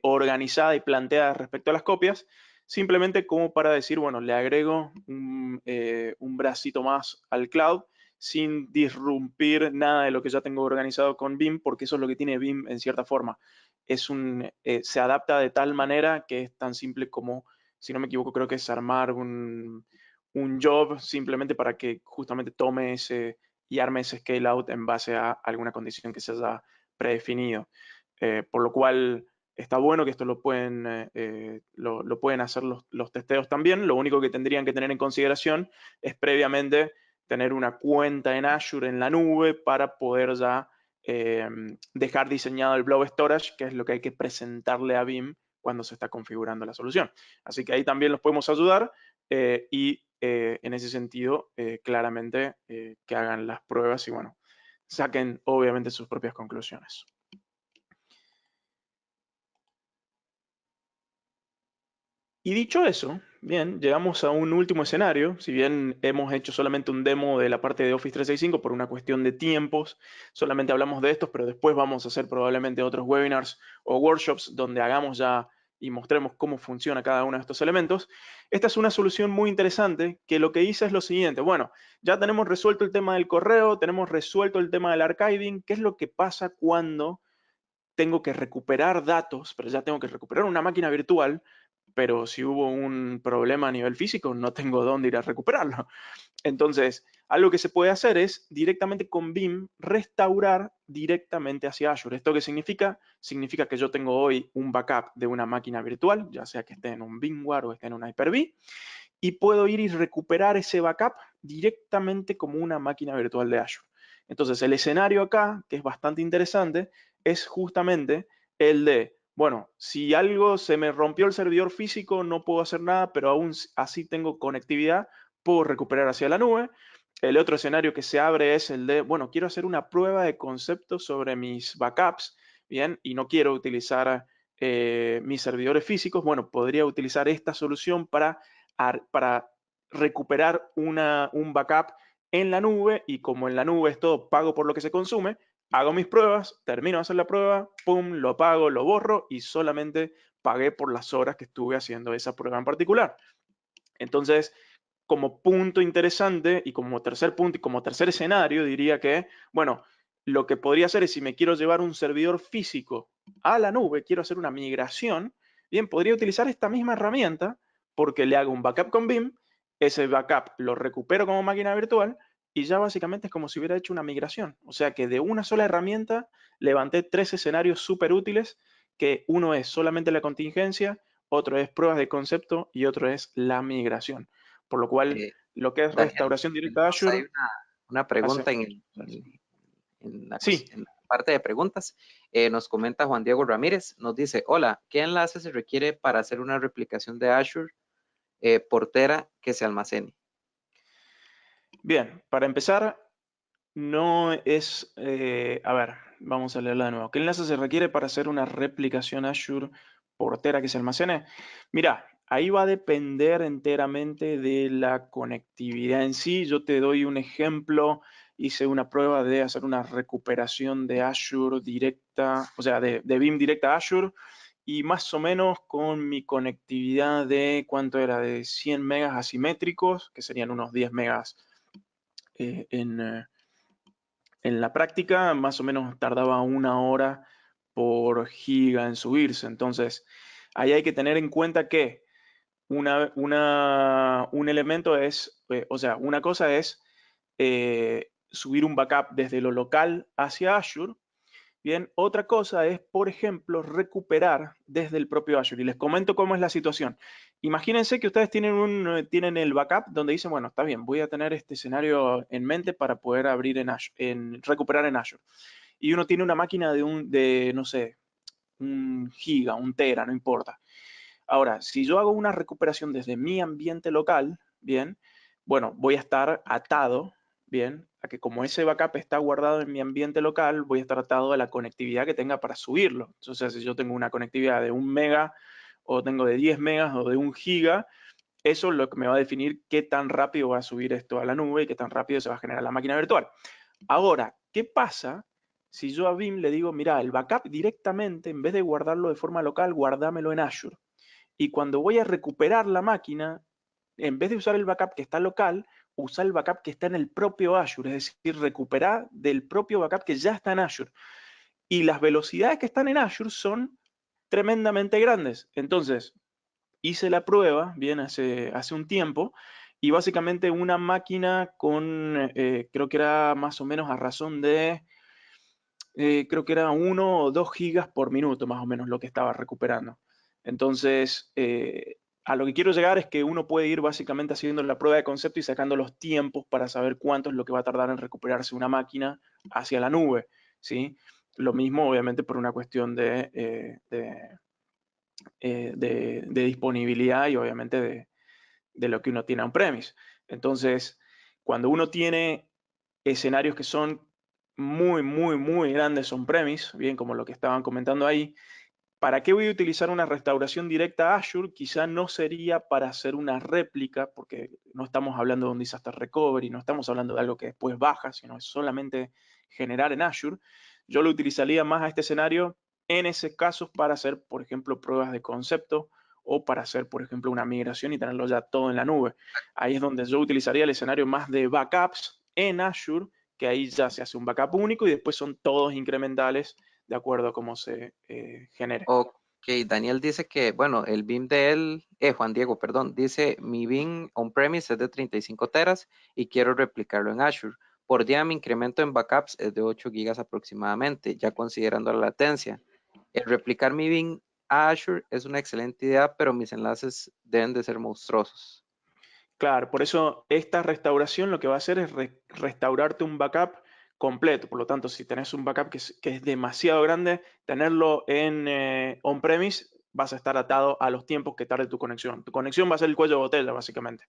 organizada y planteada respecto a las copias, simplemente como para decir, bueno, le agrego un bracito más al cloud sin disrumpir nada de lo que ya tengo organizado con BIM, porque eso es lo que tiene BIM en cierta forma. Se adapta de tal manera que es tan simple como, si no me equivoco, creo que es armar un job simplemente para que justamente tome ese y arme ese scale out en base a alguna condición que se haya predefinido. Por lo cual está bueno que esto lo pueden hacer los testeos también. Lo único que tendrían que tener en consideración es previamente tener una cuenta en Azure en la nube para poder ya dejar diseñado el Blob Storage, que es lo que hay que presentarle a BIM cuando se está configurando la solución. Así que ahí también los podemos ayudar y en ese sentido, claramente que hagan las pruebas y bueno, saquen obviamente sus propias conclusiones. Y dicho eso, bien, llegamos a un último escenario. Si bien hemos hecho solamente un demo de la parte de Office 365 por una cuestión de tiempos, solamente hablamos de estos, pero después vamos a hacer probablemente otros webinars o workshops donde hagamos ya y mostremos cómo funciona cada uno de estos elementos. Esta es una solución muy interesante que lo que dice es lo siguiente. Bueno, ya tenemos resuelto el tema del correo, tenemos resuelto el tema del archiving. ¿Qué es lo que pasa cuando tengo que recuperar datos, pero ya tengo que recuperar una máquina virtual, pero si hubo un problema a nivel físico, no tengo dónde ir a recuperarlo. Entonces, algo que se puede hacer es directamente con BIM restaurar directamente hacia Azure. ¿Esto qué significa? Significa que yo tengo hoy un backup de una máquina virtual, ya sea que esté en un VMware o esté en una Hyper-V, y puedo ir y recuperar ese backup directamente como una máquina virtual de Azure. Entonces, el escenario acá, que es bastante interesante, es justamente el de, bueno, si algo se me rompió el servidor físico, no puedo hacer nada, pero aún así tengo conectividad, puedo recuperar hacia la nube. El otro escenario que se abre es el de, bueno, quiero hacer una prueba de concepto sobre mis backups, ¿bien? Y no quiero utilizar mis servidores físicos. Bueno, podría utilizar esta solución para recuperar un backup en la nube, y como en la nube es todo pago por lo que se consume, hago mis pruebas, termino de hacer la prueba, pum, lo apago, lo borro y solamente pagué por las horas que estuve haciendo esa prueba en particular. Entonces, como punto interesante y como tercer punto y como tercer escenario, diría que, bueno, lo que podría hacer es, si me quiero llevar un servidor físico a la nube, quiero hacer una migración, bien, podría utilizar esta misma herramienta porque le hago un backup con BIM, ese backup lo recupero como máquina virtual y ya básicamente es como si hubiera hecho una migración. O sea que de una sola herramienta levanté tres escenarios súper útiles, que uno es solamente la contingencia, otro es pruebas de concepto y otro es la migración. Por lo cual, Eh, lo que es Daniel, restauración directa de tenemos ahí Azure una hace... pregunta Sí. en la parte de preguntas. Nos comenta Juan Diego Ramírez, nos dice, hola, ¿qué enlace se requiere para hacer una replicación de Azure por tera que se almacene? Bien, para empezar, no es... a ver, vamos a leerla de nuevo. ¿Qué enlace se requiere para hacer una replicación Azure por tera que se almacene? Mira, ahí va a depender enteramente de la conectividad en sí. Yo te doy un ejemplo. Hice una prueba de hacer una recuperación de Azure directa, o sea, de BIM directa a Azure, y más o menos con mi conectividad de, ¿cuánto era? De 100 megas asimétricos, que serían unos 10 megas eh, en, eh, en la práctica, más o menos tardaba una hora por giga en subirse. Entonces, ahí hay que tener en cuenta que un elemento es, o sea, una cosa es subir un backup desde lo local hacia Azure. Bien, otra cosa es, por ejemplo, recuperar desde el propio Azure. Y les comento cómo es la situación. Imagínense que ustedes tienen el backup donde dicen, bueno, está bien, voy a tener este escenario en mente para poder abrir en Azure, recuperar en Azure. Y uno tiene una máquina de, no sé, un giga, un tera, no importa. Ahora, si yo hago una recuperación desde mi ambiente local, bien, bueno, voy a estar atado, bien, a que como ese backup está guardado en mi ambiente local, voy a estar atado a la conectividad que tenga para subirlo. Entonces, si yo tengo una conectividad de 1 mega, o tengo de 10 megas, o de 1 giga, eso es lo que me va a definir qué tan rápido va a subir esto a la nube y qué tan rápido se va a generar la máquina virtual. Ahora, ¿qué pasa si yo a BIM le digo, mira, el backup directamente, en vez de guardarlo de forma local, guárdamelo en Azure? Y cuando voy a recuperar la máquina, en vez de usar el backup que está local, usar el backup que está en el propio Azure, es decir, recuperar del propio backup que ya está en Azure. Y las velocidades que están en Azure son tremendamente grandes. Entonces, hice la prueba, bien, hace un tiempo, y básicamente una máquina con, creo que era más o menos a razón de, creo que era 1 o 2 gigas por minuto, más o menos, lo que estaba recuperando. Entonces, a lo que quiero llegar es que uno puede ir básicamente haciendo la prueba de concepto y sacando los tiempos para saber cuánto es lo que va a tardar en recuperarse una máquina hacia la nube, ¿sí? Lo mismo, obviamente, por una cuestión de disponibilidad y obviamente de lo que uno tiene on-premise. Entonces, cuando uno tiene escenarios que son muy, muy, muy grandes on-premise, bien como lo que estaban comentando ahí, ¿para qué voy a utilizar una restauración directa a Azure? Quizá no sería para hacer una réplica, porque no estamos hablando de un disaster recovery, no estamos hablando de algo que después baja, sino es solamente generar en Azure. Yo lo utilizaría más a este escenario en ese caso para hacer, por ejemplo, pruebas de concepto, o para hacer, por ejemplo, una migración y tenerlo ya todo en la nube. Ahí es donde yo utilizaría el escenario más de backups en Azure, que ahí ya se hace un backup único y después son todos incrementales de acuerdo a cómo se genere. Ok, Daniel dice que, bueno, el BIM de él, Juan Diego, perdón, dice, mi BIM on-premise es de 35 teras y quiero replicarlo en Azure. Por día mi incremento en backups es de 8 gigas aproximadamente, ya considerando la latencia. El replicar mi BIM a Azure es una excelente idea, pero mis enlaces deben de ser monstruosos. Claro, por eso esta restauración lo que va a hacer es restaurarte un backup completo. Por lo tanto, si tenés un backup que es demasiado grande, tenerlo en on-premise vas a estar atado a los tiempos que tarde tu conexión. Tu conexión va a ser el cuello de botella, básicamente.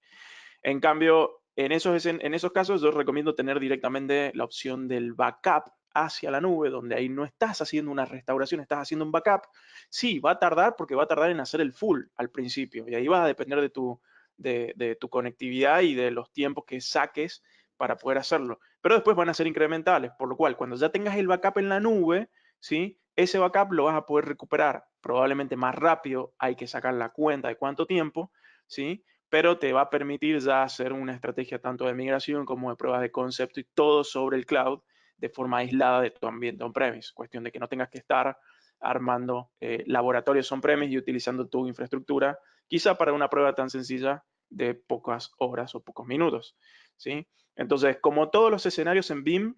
En cambio, en esos casos yo recomiendo tener directamente la opción del backup hacia la nube, donde ahí no estás haciendo una restauración, estás haciendo un backup. Sí, va a tardar porque va a tardar en hacer el full al principio, y ahí va a depender de tu conectividad y de los tiempos que saques para poder hacerlo. Pero después van a ser incrementales, por lo cual cuando ya tengas el backup en la nube, ¿sí? Ese backup lo vas a poder recuperar probablemente más rápido, hay que sacar la cuenta de cuánto tiempo, ¿sí? Pero te va a permitir ya hacer una estrategia tanto de migración como de pruebas de concepto y todo sobre el cloud de forma aislada de tu ambiente on-premise. Cuestión de que no tengas que estar armando laboratorios on-premise y utilizando tu infraestructura, quizá para una prueba tan sencilla de pocas horas o pocos minutos, ¿sí? Entonces, como todos los escenarios en BIM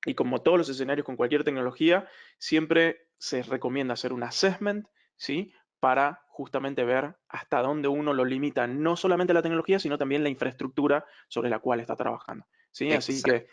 y como todos los escenarios con cualquier tecnología, siempre se recomienda hacer un assessment, ¿sí? Para justamente ver hasta dónde uno lo limita, no solamente la tecnología, sino también la infraestructura sobre la cual está trabajando, ¿sí? Así Exacto. que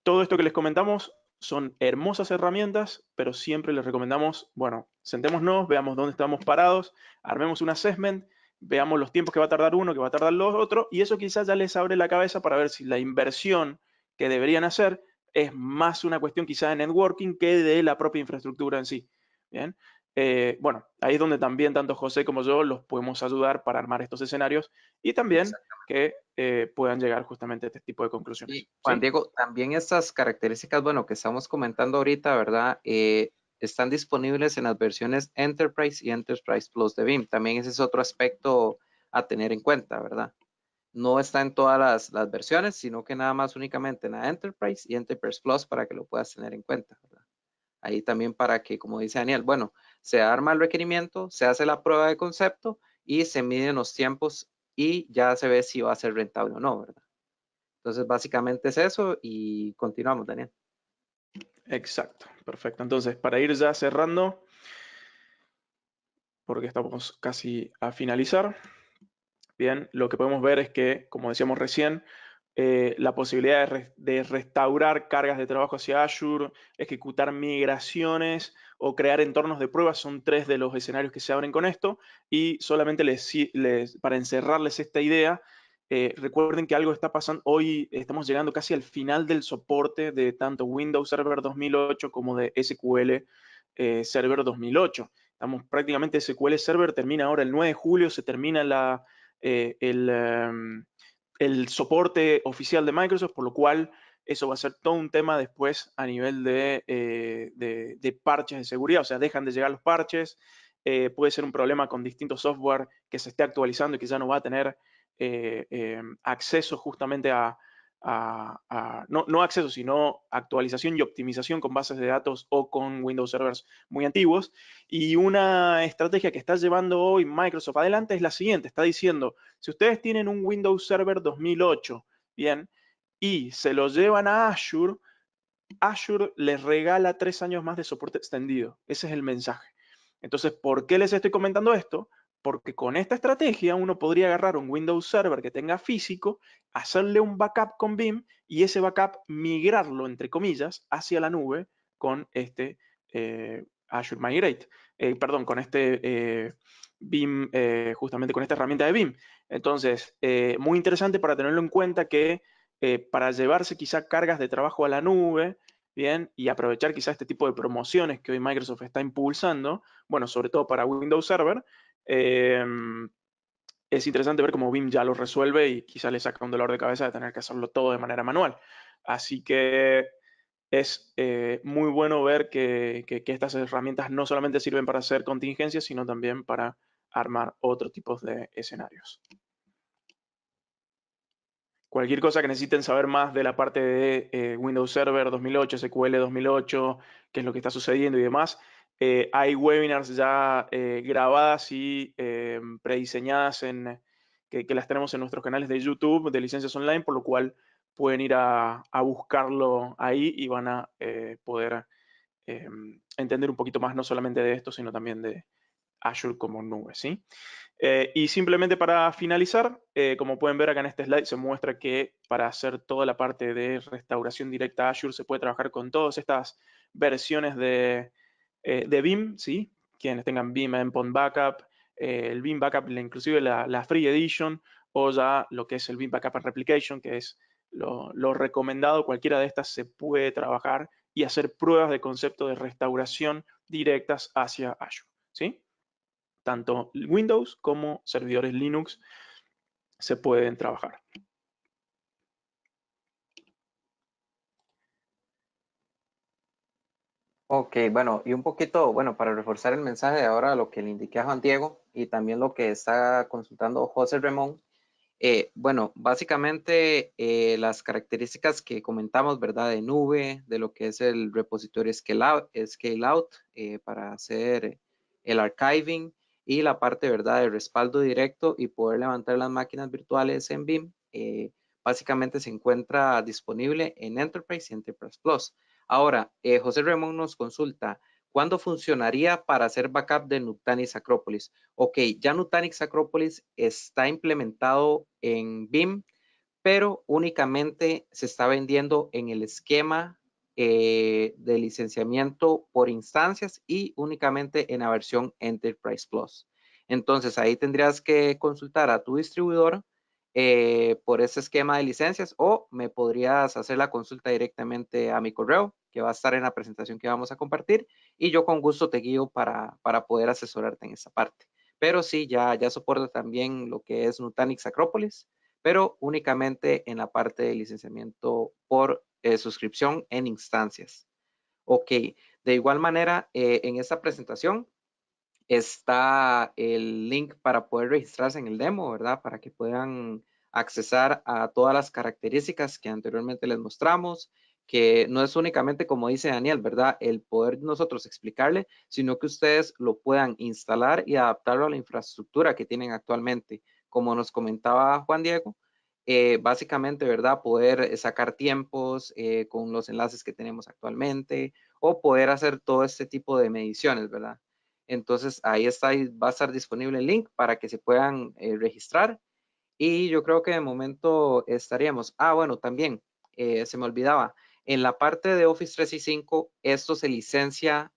todo esto que les comentamos son hermosas herramientas, pero siempre les recomendamos, bueno, sentémonos, veamos dónde estamos parados, armemos un assessment, veamos los tiempos que va a tardar uno, que va a tardar los otros, y eso quizás ya les abre la cabeza para ver si la inversión que deberían hacer es más una cuestión quizá de networking que de la propia infraestructura en sí. Bien. Bueno, ahí es donde también tanto José como yo los podemos ayudar para armar estos escenarios y también que puedan llegar justamente a este tipo de conclusiones. Y Juan ¿Sí? Diego, también estas características, bueno, que estamos comentando ahorita, ¿verdad? Están disponibles en las versiones Enterprise y Enterprise Plus de BIM. También ese es otro aspecto a tener en cuenta, ¿verdad? No está en todas las versiones, sino que nada más únicamente en la Enterprise y Enterprise Plus para que lo puedas tener en cuenta, ¿verdad? Ahí también para que, como dice Daniel, bueno, se arma el requerimiento, se hace la prueba de concepto y se miden los tiempos y ya se ve si va a ser rentable o no, ¿verdad? Entonces, básicamente es eso y continuamos, Daniel. Exacto, perfecto. Entonces, para ir ya cerrando, porque estamos casi a finalizar, bien, lo que podemos ver es que, como decíamos recién, la posibilidad de restaurar cargas de trabajo hacia Azure, ejecutar migraciones o crear entornos de pruebas son tres de los escenarios que se abren con esto. Y solamente para encerrarles esta idea, recuerden que algo está pasando. Hoy estamos llegando casi al final del soporte de tanto Windows Server 2008 como de SQL Server 2008. Estamos prácticamente, SQL Server termina ahora el 9 de julio, se termina el soporte oficial de Microsoft, por lo cual eso va a ser todo un tema después a nivel de parches de seguridad, o sea, dejan de llegar los parches, puede ser un problema con distintos software que se esté actualizando y que ya no va a tener acceso justamente no acceso, sino actualización y optimización con bases de datos o con Windows servers muy antiguos. Y una estrategia que está llevando hoy Microsoft adelante es la siguiente, está diciendo, si ustedes tienen un Windows Server 2008, bien, y se lo llevan a Azure, Azure les regala 3 años más de soporte extendido. Ese es el mensaje. Entonces, ¿por qué les estoy comentando esto? Porque con esta estrategia uno podría agarrar un Windows Server que tenga físico, hacerle un backup con BIM y ese backup migrarlo, entre comillas, hacia la nube con este Azure Migrate. Perdón, con este BIM, justamente con esta herramienta de BIM. Entonces, muy interesante para tenerlo en cuenta que para llevarse quizá cargas de trabajo a la nube, bien, y aprovechar quizá este tipo de promociones que hoy Microsoft está impulsando, bueno, sobre todo para Windows Server, eh, es interesante ver cómo BIM ya lo resuelve y quizá le saca un dolor de cabeza de tener que hacerlo todo de manera manual. Así que es muy bueno ver que estas herramientas no solamente sirven para hacer contingencias, sino también para armar otro tipo de escenarios. Cualquier cosa que necesiten saber más de la parte de Windows Server 2008, SQL 2008, qué es lo que está sucediendo y demás. Hay webinars ya grabadas y prediseñadas que las tenemos en nuestros canales de YouTube de Licencias Online, por lo cual pueden ir a buscarlo ahí y van a poder entender un poquito más no solamente de esto, sino también de Azure como nube, ¿sí? Y simplemente para finalizar, como pueden ver acá en este slide, se muestra que para hacer toda la parte de restauración directa a Azure se puede trabajar con todas estas versiones de BIM, ¿sí? Quienes tengan BIM Endpoint Backup, el BIM Backup, inclusive la Free Edition, o ya lo que es el BIM Backup and Replication, que es lo recomendado. Cualquiera de estas se puede trabajar y hacer pruebas de concepto de restauración directas hacia Azure, ¿sí? Tanto Windows como servidores Linux se pueden trabajar. Ok, bueno, y un poquito, bueno, para reforzar el mensaje de ahora, lo que le indiqué a Juan Diego y también lo que está consultando José Ramón. Bueno, básicamente las características que comentamos, ¿verdad? De nube, de lo que es el repositorio scale out para hacer el archiving y la parte, ¿verdad? De respaldo directo y poder levantar las máquinas virtuales en BIM, básicamente se encuentra disponible en Enterprise y Enterprise Plus. Ahora, José Ramón nos consulta, ¿cuándo funcionaría para hacer backup de Nutanix Acropolis? Ok, ya Nutanix Acropolis está implementado en BIM, pero únicamente se está vendiendo en el esquema de licenciamiento por instancias y únicamente en la versión Enterprise Plus. Entonces ahí tendrías que consultar a tu distribuidor por ese esquema de licencias o me podrías hacer la consulta directamente a mi correo que va a estar en la presentación que vamos a compartir y yo con gusto te guío para poder asesorarte en esa parte. Pero sí, ya soporta también lo que es Nutanix Acropolis, pero únicamente en la parte de licenciamiento por suscripción en instancias. Ok, de igual manera, en esta presentación está el link para poder registrarse en el demo, ¿verdad? Para que puedan accesar a todas las características que anteriormente les mostramos, que no es únicamente, como dice Daniel, ¿verdad? El poder nosotros explicarle, sino que ustedes lo puedan instalar y adaptarlo a la infraestructura que tienen actualmente. Como nos comentaba Juan Diego, básicamente, ¿verdad? Poder sacar tiempos con los enlaces que tenemos actualmente o poder hacer todo este tipo de mediciones, ¿verdad? Entonces ahí está, va a estar disponible el link para que se puedan registrar. Y yo creo que de momento estaríamos. Ah, bueno, también se me olvidaba. En la parte de Office 365, esto se licencia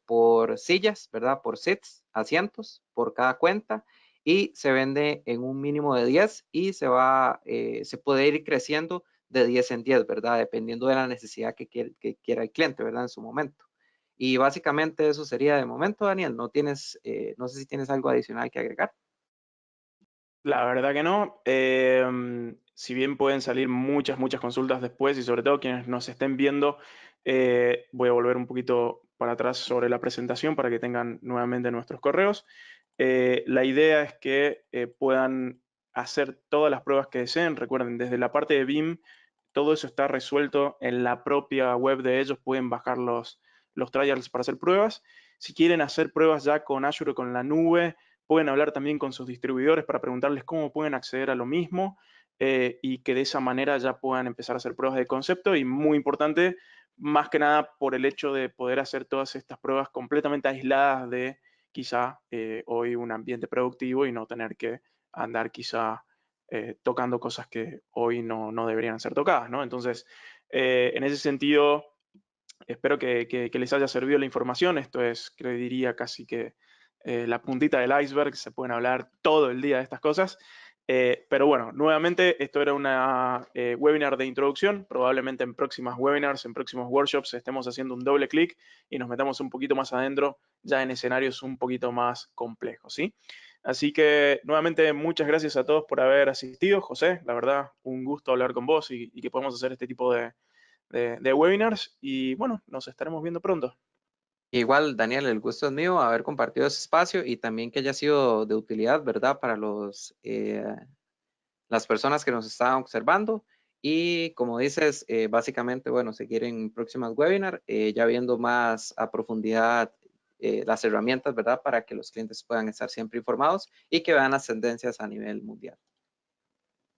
por sillas, ¿verdad? Por seats, asientos, por cada cuenta. Y se vende en un mínimo de 10 y se puede ir creciendo de 10 en 10, ¿verdad? Dependiendo de la necesidad que quiera el cliente, ¿verdad? En su momento. Y básicamente eso sería de momento, Daniel. No tienes, no sé si tienes algo adicional que agregar. La verdad que no. Si bien pueden salir muchas consultas después y sobre todo quienes nos estén viendo, voy a volver un poquito para atrás sobre la presentación para que tengan nuevamente nuestros correos. La idea es que puedan hacer todas las pruebas que deseen. Recuerden, desde la parte de BIM, todo eso está resuelto en la propia web de ellos. Pueden bajar los trials para hacer pruebas. Si quieren hacer pruebas ya con Azure o con la nube, pueden hablar también con sus distribuidores para preguntarles cómo pueden acceder a lo mismo y que de esa manera ya puedan empezar a hacer pruebas de concepto. Y muy importante, más que nada por el hecho de poder hacer todas estas pruebas completamente aisladas de quizá hoy un ambiente productivo y no tener que andar quizá tocando cosas que hoy no deberían ser tocadas, ¿no? Entonces, en ese sentido, espero que les haya servido la información. Esto es, creo, diría casi que la puntita del iceberg. Se pueden hablar todo el día de estas cosas. Pero bueno, nuevamente, esto era una webinar de introducción. Probablemente en próximas webinars, en próximos workshops, estemos haciendo un doble clic y nos metamos un poquito más adentro, ya en escenarios un poquito más complejos, ¿sí? Así que nuevamente muchas gracias a todos por haber asistido. José, la verdad, un gusto hablar con vos y que podamos hacer este tipo de webinars y bueno, nos estaremos viendo pronto. Igual, Daniel, el gusto es mío haber compartido ese espacio y también que haya sido de utilidad, ¿verdad? Para las personas que nos estaban observando. Y como dices, básicamente, bueno, seguir en próximas webinars, ya viendo más a profundidad las herramientas, ¿verdad? Para que los clientes puedan estar siempre informados y que vean las tendencias a nivel mundial.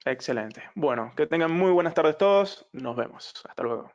Excelente. Bueno, que tengan muy buenas tardes todos. Nos vemos. Hasta luego.